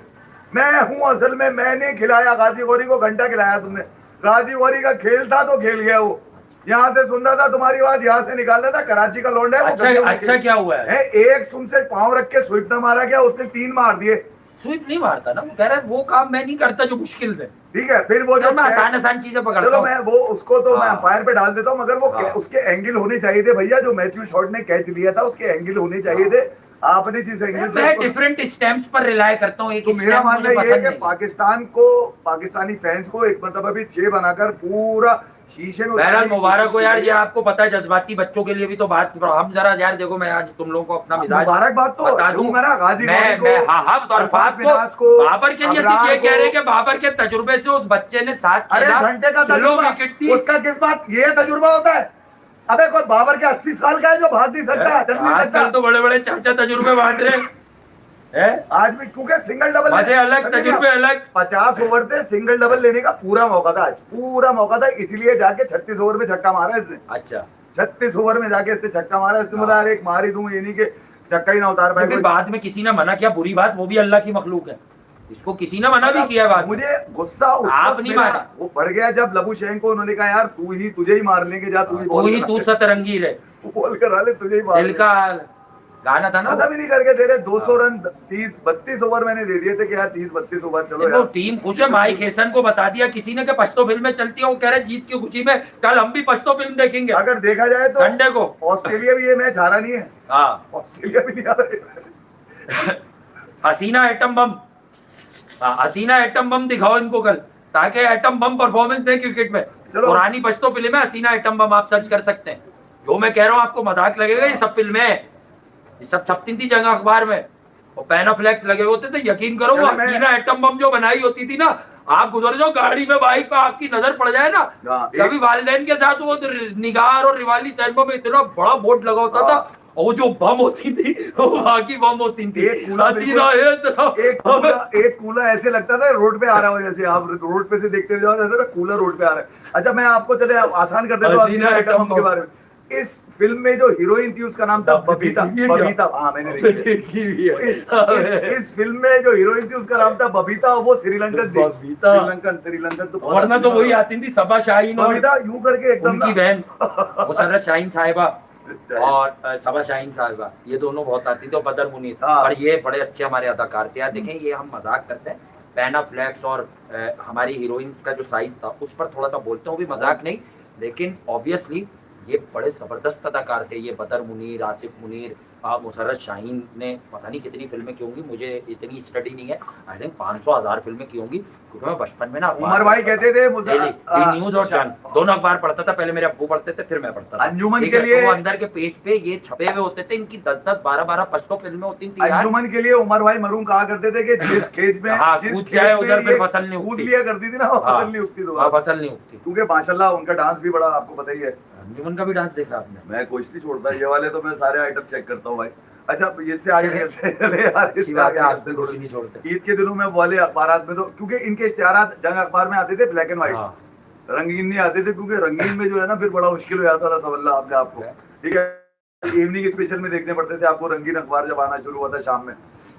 मैं हूं असल में, मैंने खिलाया गाजी गौरी को, घंटा खिलाया तुमने, गाजी गौरी का खेल था तो खेल गया वो, यहाँ से सुन रहा था तुम्हारी बात, यहाँ से निकाल रहा था, कराची का लौंडा है वो, अच्छा क्या हुआ है? एक तुमसे पांव रख के स्वीप ना मारा गया, उसने 3 मार दिए। स्वीप नहीं मारता ना, वो कह रहा है वो काम मैं नहीं करता जो मुश्किल है। ठीक है, फिर वो जो मैं आसान चीजें पकड़ता चलो हूं। मैं वो उसको तो मैं हाँ। अंपायर पे डाल देता हूँ, मगर वो हाँ। उसके एंगल होने चाहिए थे भैया, जो मैथ्यू शॉट ने कैच लिया था उसके एंगल होने चाहिए थे। आपने जिस एंगल से मैं डिफरेंट स्टैम्प्स पर रिलाय करता हूँ, एक तो मेरा स्टैम्प मानना मुझे ये है पसंद कि नहीं। पाकिस्तान को, पाकिस्तानी फैंस को एक मतलब अभी 6 बनाकर पूरा शीशे में बहरहाल उतारने की मुबारक कोशिश हो यार, की ये है। आपको पता है जज्बाती बच्चों के लिए भी तो बात, हम जरा यार देखो, मैं आज तुम लोगों को अपना मिजाज मुबारकबाद तो बता दूं। दूंगा ना गाजी गौरी मैं को, हाँ तो अरफात मिनास को, बाबर के लिए सिर्फ अबरार ये कह रहे हैं को। कि बाबर के तजुर्बे से उस बच्चे ने साथ अरे खेला, घंटे का स्लो तजुर्बा, विकेट थी। उसका किस बात ये तजुर्बा होता है? अबे कोई बाबर के 80 साल का है जो भाग नहीं सकता, चल नहीं आजकल सकता। तो बड़े बड़े चाचा तजुर्बे बांट रहे हैं। आज भी क्योंकि सिंगल डबल मजे अलग, तजुर्बे अलग। 50 ओवर थे, सिंगल डबल लेने का पूरा मौका था, आज पूरा मौका था, इसलिए जाके 36 ओवर में छक्का मारा इसने। अच्छा, 36 ओवर में जाके इसने छक्का मारा, इसने बोला अरे एक मार ही दूं, ये नहीं कि छक्का ही ना उतार पाए फिर कोई। बाद में किसी ने मना किया, बुरी बात, वो भी अल्लाह की मखलूक है, इसको किसी ने मना भी किया बाद में। मुझे गुस्सा उस आप वक्त नहीं मेरा मारे। वो बढ़ गया जब लबू शेख को उन्होंने कहा यार तुझे ही मार लेंगे, जा तू ही बॉल करा तू ले। सतरंगी रहे, बॉल करा ले, तुझे ही मार दिल लेंगे। का गाना था ना पता वो। भी नहीं करके दे रहे 200 रन 32 ओवर मैंने दे दिए थे कि यार 30-32 ओवर चलो देखो यार। टीम खुश है, माइक हेसन को बता दिया किसी ने कि पश्तो फिल्में चलती है, वो कह रहे जीत की खुशी में कल हम भी पश्तो फिल्म देखेंगे अगर देखा जाए तो संडे को। ऑस्ट्रेलिया भी ये मैच हारा नहीं है, हाँ ऑस्ट्रेलिया भी नहीं हारा है। हसीना एटम बम, हसीना एटम बम दिखाओ इनको कल, ताकि एटम बम परफॉर्मेंस दे क्रिकेट में। पुरानी पश्तो फिल्म है हसीना एटम बम, आप सर्च कर सकते हैं। जो मैं कह रहा हूँ आपको मजाक लगेगा, ये सब फिल्में हैं, ये सब छपती थी जंग अखबार में, और पैनाफ्लेक्स लगे होते थे। यकीन करो वो हसीना एटम बम जो बनाई होती थी ना, आप गुजर जाओ गाड़ी में बाइक पे, आपकी नजर पड़ जाए ना, कभी वालिदैन के साथ वो निगार और रिवाली सैनिकों में इतना बड़ा बोर्ड लगा होता था, और वो जो बम होती थी वो वहां की बम होती थी। एक कूलर ऐसे लगता था रोड पे आ रहा हो, जैसे आप रोड पे से देखते जाओ जैसे कूलर रोड पे आ रहा है। अच्छा मैं आपको चले आसान कर देता हूँ हसीना एटम बम के बारे में। इस फिल्म में जो हीरोइन थी उसका नाम था बबीता। बबीता, हाँ मैंने देखी है। इस फिल्म में जो हीरोइन थी उसका नाम था बबीता, वो श्रीलंकन थी। श्रीलंकन तो वरना तो वही आती थी सबा शाहीन, बबीता यूं करके एकदम उनकी बहन मुसर्रत शाहीन साहिबा और सबा शाहीन साहिबा, ये दोनों बहुत आती थी, और बदर मुनीर। और ये बड़े अच्छे हमारे अदाकार थे यार। देखें ये हम मजाक करते हैं, पैनाफ्लेक्स और हमारी हीरोइंस का जो साइज था उस पर थोड़ा सा बोलते हैं, वो भी मजाक नहीं, लेकिन ऑब्वियसली ये बड़े जबरदस्त अदाकार थे। ये बदर मुनीर, आसिफ मुनीर, मुसर्रत शाहीन ने पता नहीं कितनी फिल्में की होंगी, मुझे इतनी स्टडी नहीं है, आई थिंक 500,000 फिल्में की होंगी, क्योंकि मैं बचपन में ना उमर भाई कहते थे न्यूज और चैन दोनों अखबार पढ़ता था। पहले मेरे अब्बू पढ़ते थे, फिर मैं पढ़ता था। अंजुमन के लिए वो अंदर के पेज पे ये छपे हुए होते थे, इनकी 10-10, 12-12 पश्तो फिल्में होती थी। अंजुमन के लिए उमर भाई मरूम कहा करते थे कि जिस खेज में कूद जाए उधर पे फसल नहीं कूद लिया करती थी ना, फसल नहीं उगती दोबारा, फसल नहीं उगती। क्योंकि माशाल्लाह उनका डांस भी बड़ा आपको पता ही है। अंजुमन का भी डांस देखा आपने? मैं कुछ नहीं छोड़ता, ये वाले तो मैं सारे आइटम चेक करता हूँ भाई। अच्छा इससे आगे चलते यार, इससे आगे आप कुछ नहीं छोड़ते। ईद के दिनों में वाले अखबारात में तो, क्योंकि इनके इश्तिहारात जंग अखबार में आते थे ब्लैक एंड व्हाइट, रंगीन नहीं आते थे, क्योंकि रंगीन में जो है ना फिर बड़ा मुश्किल हो जाता था समझना आपने आपको, ठीक है। इवनिंग स्पेशल में देखने पड़ते थे आपको रंगीन अखबार, जब आना शुरू हुआ था शाम में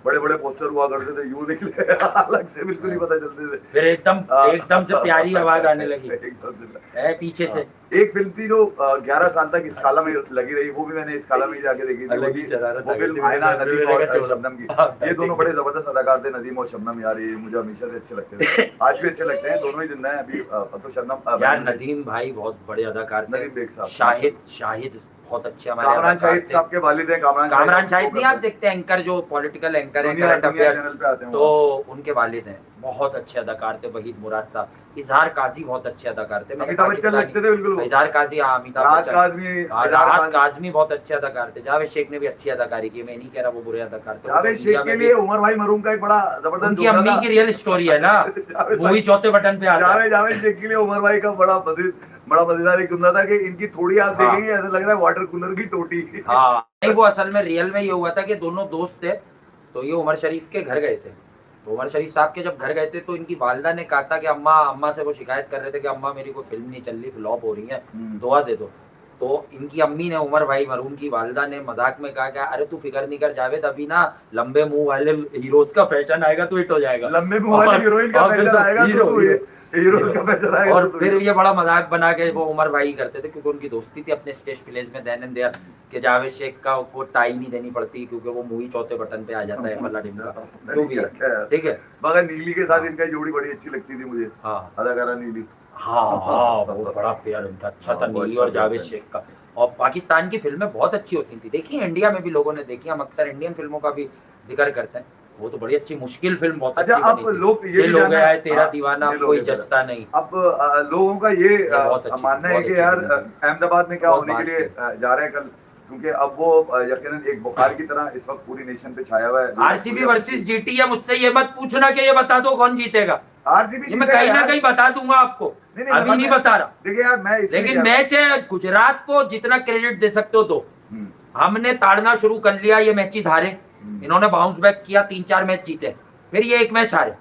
बड़े बड़े पोस्टर हुआ करते थे, यूं निकले अलग से बिल्कुल नहीं पता चलते थे, फिर एकदम से प्यारी आवाज आने लगी एकदम से पीछे से। एक फिल्म थी जो 11 साल तक इस काला में लगी रही, वो भी मैंने इस काला में जाके देखी थी, वो फिल्म आयना, नदीम और शबनम की। ये दोनों बड़े जबरदस्त अदाकार थे, नदीम और शबनम यार, ये मुझे हमेशा से अच्छे लगते थे, आज भी अच्छे लगते हैं, दोनों ही जिंदा हैं अभी। तो शबनम यार नदीम भाई बहुत बड़े अदाकार थे। नदीम बेग साहब, शाहिद बहुत अच्छे हमारे कामरान शाहिद साहब के वालिद हैं। कामरान शाहिद नहीं आप देखते हैं, एंकर जो पॉलिटिकल एंकर है करंट अफेयर्स, तो उनके वालिद हैं, बहुत अच्छे अदाकार थे। वहीद मुराद साहब, इजहार काजी बहुत अच्छे अदाकार थे। अमिताभ बच्चन लगते थे बिल्कुल, इजहार काजी, हाँ अमिताभ बच्चन, राहत काज़मी बहुत अच्छे अदाकार थे। जावेद शेख ने भी अच्छी अदाकारी की, मैं नहीं कह रहा वो बुरे अदाकार थे। जावेद शेख के लिए उमर भाई मरूम का एक बड़ा जबरदस्त, उनकी अम्मी की रियल स्टोरी है ना, मूवी चौथे बटन पे आता है। जावेद शेख के लिए उमर भाई का बड़ा मजेदार एक जुमला था कि इनकी थोड़ी आप देखेंगे ऐसा लग रहा है वाटर कूलर की टोटी। हाँ नहीं, वो असल में रियल में ये हुआ था कि दोनों दोस्त थे, तो ये उमर शरीफ के घर गए थे, तो उमर शरीफ साहब के जब घर गए थे तो इनकी वालिदा ने कहा था कि अम्मा से वो शिकायत कर रहे थे कि अम्मा मेरी कोई फिल्म नहीं चल रही, फ्लॉप हो रही है, दुआ दे दो। तो इनकी अम्मी ने, उमर भाई मरूम की वालिदा ने मजाक में कहा कि अरे तू फिक्र नहीं कर जावेद, अभी ना लंबे मुंह वाले हीरोज का फैशन आएगा तो हिट हो जाएगा, लंबे मुंह वाले हीरोइन का फैशन आएगा तो और फिर ये बड़ा मजाक बना के वो उमर भाई करते थे, क्योंकि उनकी दोस्ती थी अपने स्टेज प्लेस में देन एंड देयर कि जावेद शेख का को टाई नहीं देनी पड़ती, क्योंकि वो मूवी चौथे बटन पे आ जाता है फल्ला ढिमका, जो भी है, ठीक है। मगर नीली के साथ इनका जोड़ी बड़ी अच्छी लगती थी मुझे, अदाकारा नीली, हाँ वो बड़ा प्यार उनका अच्छा था, नीली और जावेद शेख का। और पाकिस्तान की फिल्में बहुत अच्छी होती थी, देखी इंडिया में भी लोगों ने देखी, हम अक्सर इंडियन फिल्मों का भी जिक्र करते हैं, वो तो बड़ी अच्छी मुश्किल फिल्म बहुत अच्छी अब लोग ये हो गया है तेरा दीवाना, कोई जचता नहीं। अब लोगों का ये मानना है कि यार अहमदाबाद में क्या होने के लिए जा रहा है कल, क्योंकि अब वो यकीनन एक बुखार की तरह इस वक्त पूरी नेशन पे छाया हुआ है। आरसीबी वर्सेस जीटी है, मुझसे ये मत पूछना कि ये बता दो कौन जीतेगा, आरसीबी मैं कहीं ना कहीं बता दूंगा आपको, अभी नहीं बता रहा। देखिए यार मैं लेकिन मैच है, गुजरात को जितना क्रेडिट दे सकते हो तो हमने ताड़ना शुरू कर लिया, ये मैचेस हारे, इन्होंने बाउंस बैक किया, 3-4 मैच जीते, फिर ये एक मैच हारे,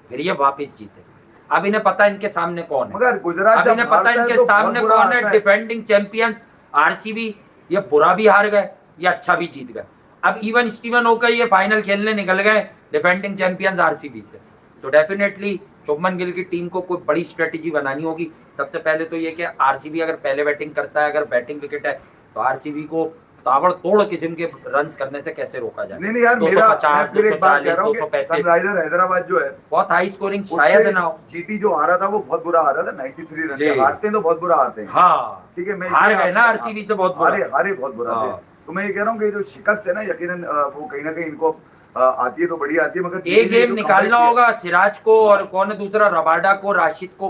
फिर ये वापस जीते। अब इन्हें पता इनके सामने कौन है, मगर गुजरात अब इन्हें पता इनके सामने कौन है, डिफेंडिंग चैंपियंस आरसीबी। ये बुरा भी हार गए, ये अच्छा भी जीत गए। अब इवन स्टीवन होकर ये फाइनल खेलने निकल गए डिफेंडिंग चैंपियंस आरसीबी से, तो डेफिनेटली शुभमन गिल की टीम को कोई बड़ी स्ट्रेटेजी बनानी होगी। सबसे पहले तो ये कि आरसीबी अगर पहले बैटिंग करता है, अगर बैटिंग विकेट है, तो आरसीबी को ताबड़तोड़ किस्म के रन्स करने से कैसे रोका जाए। नहीं यार 250, 240, 235 सनराइजर हैदराबाद जो है बहुत हाई स्कोरिंग शायद ना हो। जीटी जो हारा था वो बहुत बुरा हारा था, 93 रन हारते हैं तो बहुत बुरा हारते हैं। हाँ ठीक है, मैं हार गए ना आरसीबी से, बहुत हारे बहुत बुरा थे। तो मैं ये कह रहा हूँ कि जो शिकस्त है ना, यकीनन वो कहीं ना कहीं इनको आती है तो बढ़िया आती है, मगर एक गेम निकालना होगा सिराज को, और कौन है दूसरा, रबाडा को, राशिद को,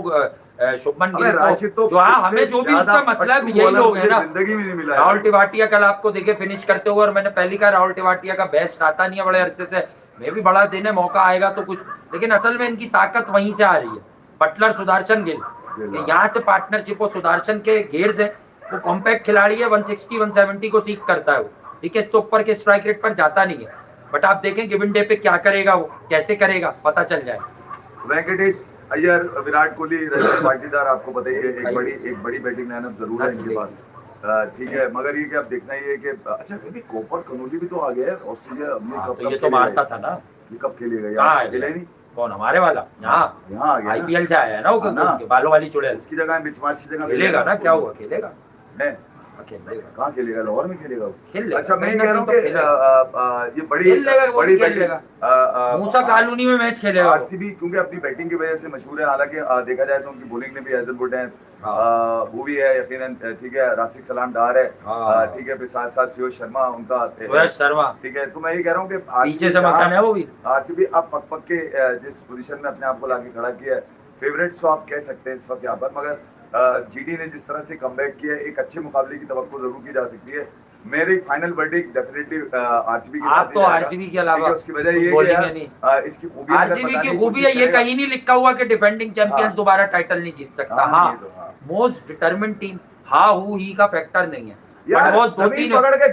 शुभमन गिल राशिद को, तो जो हमें जो भी उसका मसला है यही लोग है ना। जिंदगी में नहीं मिला राहुल टिवाटिया कल आपको देखे फिनिश करते हुए, और मैंने पहली कहा राहुल टिवाटिया का बेस्ट आता नहीं है बड़े अरसे से, मैं भी बड़ा देने मौका आएगा तो कुछ, लेकिन असल में इनकी ताकत वहीं से आ रही है, बटलर सुदर्शन गिल, यहाँ से पार्टनरशिप और सुदर्शन के घेर से, वो कॉम्पैक्ट खिलाड़ी है, 160 170 को सीख करता है वो, विकेट से ऊपर के स्ट्राइक रेट पर जाता नहीं है, बट आप देखें गिवन डे पे क्या करेगा वो, कैसे करेगा पता चल जाए। वेंकटेश अय्यर, विराट कोहली, रजत पाटीदार, आपको पता ही है एक बड़ी बैटिंग लाइनअप जरूर है इनके पास, ठीक है, मगर ये कि आप देखना ही है कि अच्छा अभी कोपर कनोली भी तो आ गया है ऑस्ट्रेलिया, तो ये तो मारता था ना, ये कब खेलेगा यार, खेला ही नहीं, कौन हमारे वाला, यहाँ आ गया आईपीएल से आया है ना वो, बालों वाली चुड़ैल, उसकी जगह बिचमार्च की जगह खेलेगा ना, क्या हुआ खेलेगा, कहाँ खेलेगा, लाहौर में खेलेगा वो, खेल अच्छा मैं कह रहा हूँ कि ये बड़ी मूसा कॉलोनी में मैच खेलेगा आरसीबी, क्योंकि अपनी बैटिंग की वजह से मशहूर है, हालांकि देखा जाए तो उनकी बॉलिंग में भी हैजलवुड है, भूवी है यकीनन, ठीक है, राशिद सलाम डार है, ठीक है, फिर साथ साथ सुयश शर्मा उनका, सुयश शर्मा, ठीक है, तो मैं ये कह रहा हूँ कि पीछे से मकान है वो भी, आरसीबी अब पक पक के जिस पोजीशन में अपने आप को लाके खड़ा किया है, फेवरेट्स तो आप कह सकते हैं इस वक्त यहाँ पर, मगर जीडी ने जिस तरह से कमबैक किया है, एक अच्छे मुकाबले की तवक्को जरूर की जा सकती है, मेरी फाइनल वर्डिक्ट डेफिनेटली आरसीबी के साथ। आप तो आरसीबी के अलावा उसकी वजह ये है इसकी खूबी, आरसीबी की खूबी है, ये कहीं नहीं लिखा हुआ कि डिफेंडिंग चैंपियंस दोबारा टाइटल नहीं जीत सकता, हाँ मोस्ट डिटरमिन्ड टीम, हाँ हु ही का फैक्टर नहीं है,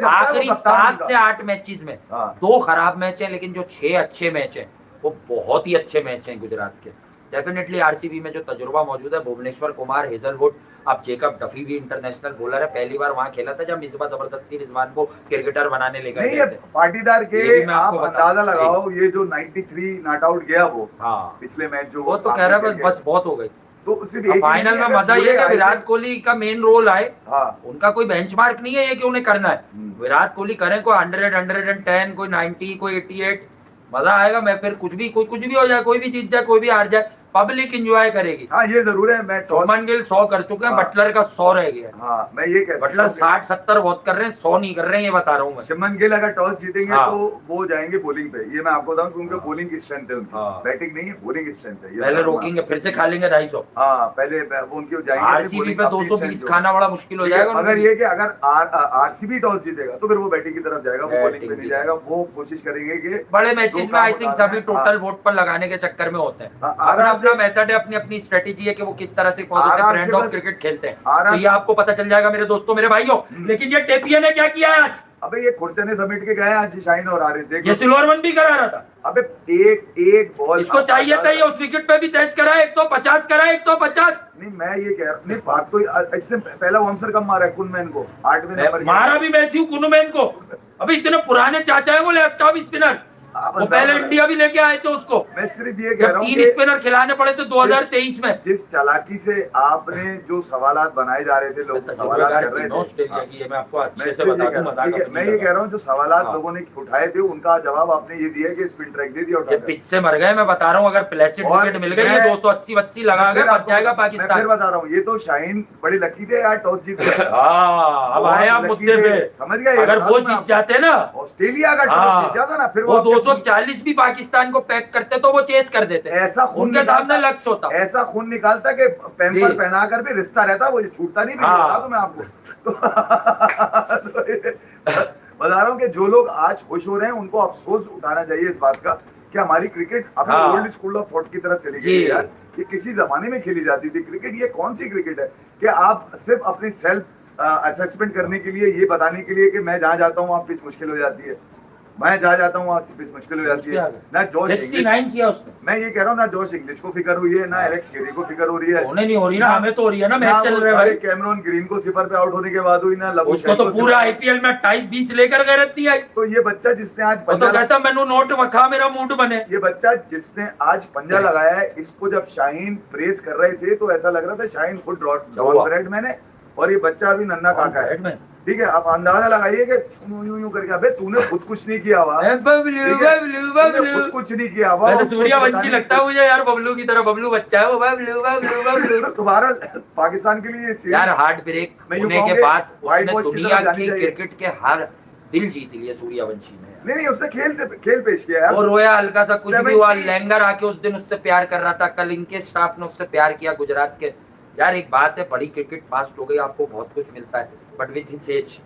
आखिरी 7 से 8 मैचेस में 2 खराब मैच हैं, लेकिन जो 6 अच्छे मैच हैं वो बहुत ही अच्छे मैच हैं गुजरात के। डेफिनेटली आरसीबी में जो तजुर्बा मौजूद है, भुवनेश्वर कुमार, हेजलवुड, अब जेकब डफी भी इंटरनेशनल बॉलर है, पहली बार वहां खेला था जब मिसबा जबरदस्ती रिजवान को क्रिकेटर बनाने लेकर गए थे। पाटीदार के आप अंदाजा लगाओ, ये जो 93 नॉट आउट गया वो, हाँ पिछले मैच जो, वो तो कह रहा है बस बहुत हो गई, तो सिर्फ फाइनल में मजा ये कि विराट कोहली का मेन रोल आए, उनका कोई बेंचमार्क नहीं है ये कि उन्हें करना है, विराट कोहली करें कोई 100 110 कोई 90 कोई 88, मजा आएगा, मैं फिर कुछ भी हो जाए, कोई भी जीत जाए कोई भी हार जाए, पब्लिक एंजॉय करेगी। हाँ ये जरूर है, मैं शुभमन गिल 100 कर चुके हैं, बटलर का 100 रह गया। हाँ मैं ये कह बटलर 60-70 बहुत कर रहे हैं, 100 नहीं कर रहे हैं, ये बता रहा हूँ मैं। शुभमन गिल अगर टॉस जीतेंगे तो वो जाएंगे बॉलिंग पे, ये मैं आपको बताऊं, क्योंकि बॉलिंग की स्ट्रेंथ है उनकी, बैटिंग नहीं है, बॉलिंग की स्ट्रेंथ है, पहले रोकेंगे फिर से खा लेंगे 250। हाँ पहले वो उनकी जाएंगे, आरसीबी पे 220 खाना बड़ा मुश्किल हो जाएगा, मगर ये कि अगर आरसीबी टॉस जीतेगा तो फिर वो बैटिंग की तरफ जाएगा, वो बॉलिंग पे नहीं जाएगा, वो कोशिश करेंगे कि बड़े मैचेस में आई थिंक सभी टोटल वोट पर लगाने के चक्कर में होते हैं, अपना मेथड है, अपनी स्ट्रेटेजी है कि वो किस तरह से पॉजिटिव ब्रांड ऑफ क्रिकेट खेलते हैं, तो ये आपको पता चल जाएगा मेरे दोस्तों मेरे भाइयों। लेकिन ये टेपिया ने क्या किया आज, अबे ये खुर्चने समेट के गए आज शाहीन और आरिफ, देखो ये सिल्वरमन भी करा रहा था, अबे एक बॉल इसको चाहिए था, ये उस विकेट पे भी तेज करा, 150 करा, 150 नहीं, मैं ये कह रहा नहीं, बात तो इससे पहला वंसर कम मारा है कुनमैन को, 8वें नंबर मारा भी मैथ्यू कुनमैन को, अभी इतने पुराने चाचा है वो लेफ्ट ऑफ स्पिनर, वो पहले इंडिया भी लेके आए थे उसको, मैं सिर्फ ये कह रहा हूँ 3 स्पिनर खिलाने पड़े थे 2023 में, जिस चालाकी से आपने जो सवालात बनाए जा रहे थे, लोग सवालात कर रहे थे ऑस्ट्रेलिया की, मैं आपको अच्छे से बता दूं, मैं ये कह रहा हूँ जो सवालात लोगों ने उठाए थे उनका जवाब आपने ये दिया कि स्पिन ट्रैक दे दिया, ये पिच से मर गए, मैं बता रहा हूँ, अगर प्लेसिड विकेट मिल गई 280 लगा के बच जाएगा पाकिस्तान। फिर बता रहा हूँ, ये तो शाहीन बड़ी लकी थे यार, टॉस जीत गए, अब आए आप मुद्दे पे, समझ गए, अगर वो जीत जाते ना, ऑस्ट्रेलिया का टॉस जीत जाता ना, फिर वो 240 भी पाकिस्तान को पैक करते तो वो चेस कर देते, ऐसा खून उनके सामने लक्ष्य होता, ऐसा खून निकालता कि पैम्पर पहना कर भी रिश्ता रहता, वो छूटता नहीं, बता दूं मैं आपको। बता रहा हूँ कि जो लोग आज खुश हो रहे हैं उनको अफसोस उठाना चाहिए इस बात का कि हमारी क्रिकेट अपने ओल्ड स्कूल ऑफ थॉट की तरफ चली गई है यार, ये किसी जमाने में खेली जाती थी क्रिकेट, ये कौन सी क्रिकेट है कि आप सिर्फ अपनी सेल्फ असेसमेंट करने के लिए, ये बताने के लिए कि मैं जहाँ जाता हूँ वहाँ पिच मुश्किल हो जाती है, मैं जा जाता हूँ पिच मुश्किल हो जाती है, ना जॉश 69 किया उसने, मैं ये कह रहा हूँ ना जॉश इंग्लिश को फिक्र हुई है, ना एलेक्स केरी को फिक्र हो रही है, उन्हें नहीं हो रही ना, हमें तो हो रही है ना, मैच चल रहा है भाई, कैमरॉन ग्रीन को सिफर पे आउट होने के बाद हुई ना, उसको तो पूरा आईपीएल में 28-20 लेकर गए रहती है, तो ये बच्चा जिसने आज तो कहता मैंने नोट वखा मेरा मूड बने, ये बच्चा जिसने आज पंजा लगाया है, इसको जब शाहीन प्रेस कर रहे थे तो ऐसा लग रहा था शाहीन खुद डॉन ब्रैडमैन है और ये बच्चा अभी नन्ना काका है, ठीक है, आप अंदाजा लगाइए कि यूं करके, अबे तूने खुद कुछ नहीं किया हुआ, खुद कुछ नहीं किया हुआ, सूर्यवंशी लगता है मुझे यार, बबलू की तरह, बबलू बच्चा है वो, तुम्हारा पाकिस्तान के लिए यार हार्ट ब्रेक होने के बाद उसने दुनिया की क्रिकेट के हर दिल जीत लिए सूर्यवंशी ने यार। नहीं उसने खेल पेश किया यार। वो रोया हल्का सा, कुछ भी हुआ, 70 लैंगर आके उस दिन उससे प्यार कर रहा था, कल इनके स्टाफ ने उससे प्यार किया गुजरात के। यार एक बात है, बड़ी क्रिकेट फास्ट हो गई, आपको बहुत कुछ मिलता है, बट विथ हिज एज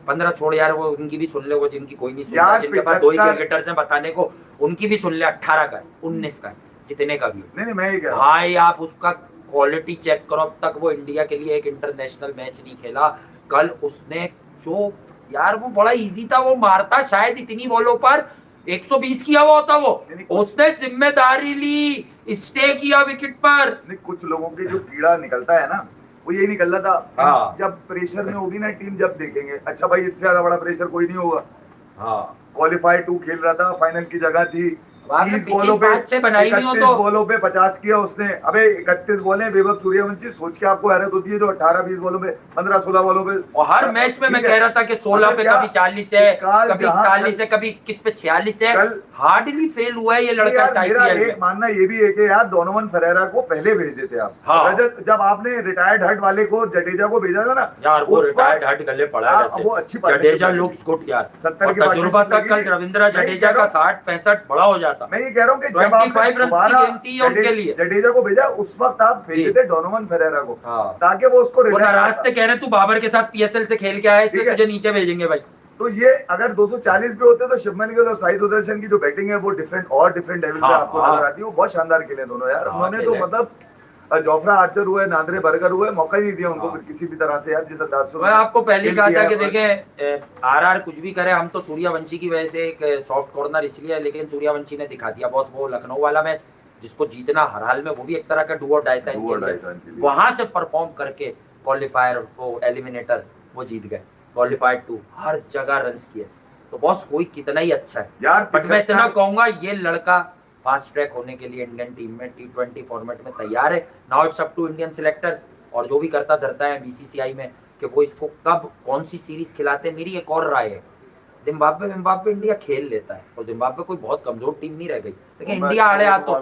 15 छोड़ यार, वो उनकी भी सुन ले, वो जिनकी कोई नहीं सुनता, यार जिनके पास 2 ही 75 क्रिकेटर्स हैं बताने को, उनकी भी सुन ले। 18 का है, 19 का है, जितने का भी है। नहीं मैं ही कह रहा हूँ भाई आप उसका क्वालिटी चेक करो, अब तक वो इंडिया के लिए एक इंटरनेशनल मैच नहीं खेला। कल उसने जो यार वो बड़ा इजी था, वो मारता शायद इतनी बॉलों पर 120 किया हुआ होता वो, उसने जिम्मेदारी ली, स्टे किया विकेट पर। नहीं कुछ लोगों के जो कीड़ा निकलता है ना, वो यही निकल रहा था। हाँ। जब प्रेशर में होगी ना टीम, जब देखेंगे अच्छा भाई इससे ज्यादा बड़ा प्रेशर कोई नहीं होगा। हाँ क्वालिफाई 2 खेल रहा था, फाइनल की जगह थी, 30 बॉलों पे 31 बॉलों पे 50 किया उसने। अबे 31 बॉलें, वैभव सूर्यवंशी, सोच के आपको हैरत होती है जो 18-20 बॉलों पे 15-16 बॉलों पे, और हर मैच में मैं कह रहा था कि 16 पे कभी 40 है, कभी 41 है, कभी 21 पे 46 है, हार्डली फेल हुआ है ये लड़का मेरा आईपीएल एक में। मानना ये भी है कि यार डोनोवन फेरेरा को पहले भेज देते आप। हाँ। रजत, जब आपने रिटायर्ड हट वाले को जडेजा को भेजा था ना यार, वो उस रिटायर्ड वक्त- हट गले पड़ा है वैसे। वो अच्छी जडेजा लुक्स गुड यार, 70 की और तजुर्बा पार्टनरशिप तक कल लगी। रविंद्र जडेजा का 60-65 बड़ा हो जाता। मैं ये कह रहा हूँ कि जब 25 रन की गेम थी उनके लिए। जडेजा को भेजा उस वक्त आप भेजे थे डोनोवन फेरेरा को, हाँ। ताकि वो उसको वो relax नाराज कर- थे, कह रहे तू बाबर के साथ पीएसएल से खेल के आया, इसलिए ठीक है। तुझे नीचे भेजेंगे भाई। तो ये अगर 240 पे होते तो शुभमन गिल और साई सुदर्शन की जो बैटिंग है वो डिफरेंट लेवल पे हाँ, आपको हाँ। नजर आती है। वो बहुत शानदार खेले दोनों यार। हाँ, उन्होंने तो खेले। मतलब जोफ्रा आर्चर हुए, नादरे बर्गर हुए, मौका ही नहीं दिया उनको हाँ। किसी भी तरह से यार, जिस अंदाज से मैं आपको पहले ही खेल कहा किया था है। कि देखें आरआर कुछ भी करे, हम तो सूर्यवंशी की वजह से एक सॉफ्ट कॉर्नर इसलिए है, लेकिन सूर्यवंशी ने दिखा दिया बॉस, वो लखनऊ वाला मैच जिसको जीतना हर हाल में, वो भी एक तरह का डू और डाई था डू और डाई इनके था इनके लिए। लिए। वहां से परफॉर्म करके क्वालिफायर वो एलिमिनेटर वो जीत गए, क्वालिफाइड 2 हर जगह रन्स किए, तो बॉस कोई कितना ही अच्छा है यार बट मैं इतना 75 कहूंगा ये लड़का फास्ट ट्रैक होने के लिए इंडियन टीम में T20 फॉर्मेट में तैयार है। Now it's up to Indian selectors, और जो भी करता धरता है बीसीसीआई में, कि वो इसको कब कौन सी सीरीज खिलाते हैं। मेरी एक और राय है, जिम्बाब्वे इंडिया खेल लेता है, और जिम्बाब्वे कोई बहुत कमजोर टीम नहीं रह गई, लेकिन इंडिया आड़े आ तो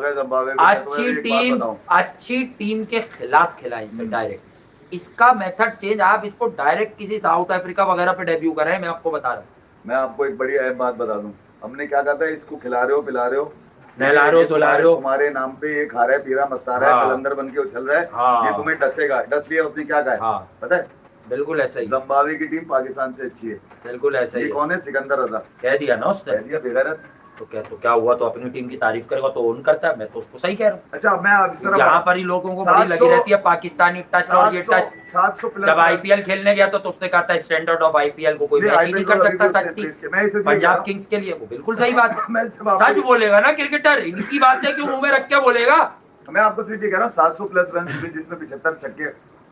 अच्छी टीम के खिलाफ खिला इसे डायरेक्ट। इसका मेथड चेंज, आप इसको डायरेक्ट किसी साउथ अफ्रीका वगैरह पे डेब्यू करें, मैं आपको बता रहा हूँ। मैं आपको एक बड़ी अहम बात बता दूं, हमने क्या कहा था, इसको खिला रहे हो पिला रहे हो, नहला रहे हो धुला रहे हो, तुम्हारे नाम पे ये खा रहा है पी रहा मस्ता रहा है, हाँ। कलंदर बन के उछल रहा है, हाँ। ये तुम्हें डसेगा। डस लिया उसने, क्या कहा हाँ। पता है? बिल्कुल ऐसा ही, जिम्बाब्वे की टीम पाकिस्तान से अच्छी है। बिल्कुल ऐसा ये ही कौन है? सिकंदर रजा। कह दिया ना उसने, कह दिया बेगैरत। तो क्या हुआ, तो अपनी टीम की तारीफ करेगा तो ओन करता है, मैं तो उसको सही कह रहा हूँ। अच्छा अब मैं अब इस तरह यहाँ पर ही लोगों को बड़ी लगी रहती है पाकिस्तानी टच और ये टच। 700 प्लस जब आईपीएल खेलने गया तो उसने कहा था स्टैंडर्ड ऑफ आईपीएल को कोई मैच ही नहीं कर सकता। सच थी पंजाब किंग्स के लिए, वो बिल्कुल सही बात है। सच बोलेगा ना क्रिकेटर, इनकी बात है कि मुंह में रख के बोलेगा। मैं आपको सिर्फ ये कह रहा हूँ 700 प्लस रन, जिसमें 75 छक्के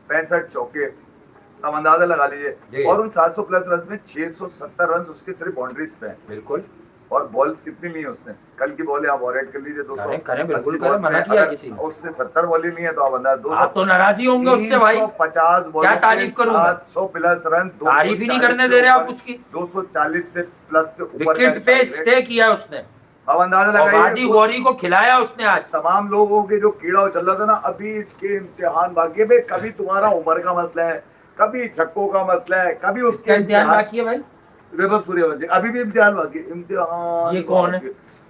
65 चौके, अब अंदाजा लगा लीजिए, और उन 700 प्लस रन में 670 रन उसके सिर्फ बाउंड्रीज पे हैं। बिल्कुल। और बॉल्स कितनी ली है उसने? कल की बॉलें आप और ऐड कर लीजिए 200 करें बिल्कुल करें, मना किया किसी ने? उससे 70 बॉलें ली है तो आप अंदाज 200, आप तो नाराजी होंगे उससे भाई, 350 बॉलों क्या तारीफ करूं मैं? 700 प्लस रन, तारीफ ही नहीं करने दे रहे आप उसकी। 240 से प्लस से ऊपर विकेट पे स्टे किया उसने, अब अंदाजा और बाजी लगाइए गौरी को खिलाया उसने आज। तमाम लोगों के जो कीड़ा चल रहा था ना, अभी इसके इम्तिहान बाकी है। कभी तुम्हारा उम्र का मसला है, कभी छक्कों का मसला है, कभी उसके इम्तिहान बाकी है भाई। वैभव सूर्यवंशी अभी भी इम्तिहान बाकी, इम्तिहान ये कौन है?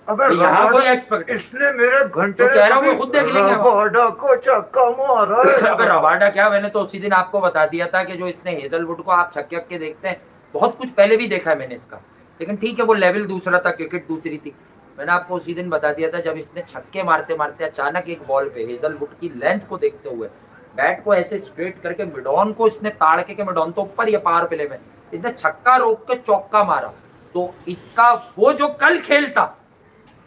अबे यहाँ कोई एक्सपेक्ट, इसने मेरे घंटे तो कह रहा हूँ वो खुद देख लेंगे। रबाडा को छक्का मारा है। अबे रबाडा क्या, मैंने तो उसी दिन आपको बता दिया था कि जो इसने हेजलवुड को आप छक्के के देखते हैं, बहुत कुछ पहले भी देखा है मैंने इसका, लेकिन ठीक है वो लेवल दूसरा था, क्रिकेट दूसरी थी। मैंने आपको उसी दिन बता दिया था, जब इसने छक्के मारते मारते अचानक एक बॉल पे हेजलवुड की लेंथ को देखते हुए बैट को ऐसे स्ट्रेट करके मिडॉन को इसने ताड़ के मिडॉन तो ऊपर ये पावर प्ले में इसने छक्का रोक के चौका मारा। तो इसका वो जो कल खेल था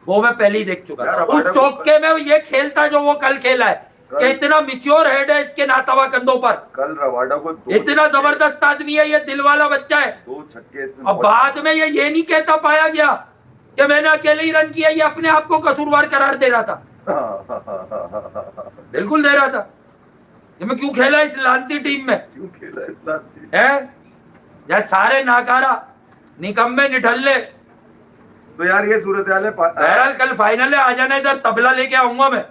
वो मैं पहले ही देख चुका था। उस चौके में ये खेल था जो वो कल खेला है, कि इतना मिच्योर हेड है इसके नातावा कंधों पर। कल रबाडा को इतना जबरदस्त आदमी है ये, दिल वाला बच्चा है। 2 छक्के अब बाद में ये नहीं कहता पाया गया कि मैंने अकेले ही रन किया, ये अपने आप को कसूरवार करार दे रहा था। बिल्कुल दे रहा था, ये मैं क्यों खेला इस लानती टीम में, क्यों खेला इस लानती है या सारे नाकारा निकम्मे निठल्ले। तो यार ये सूरत हाल है। बहरहाल कल फाइनल है, आ जाना इधर, तबला लेके आऊंगा मैं।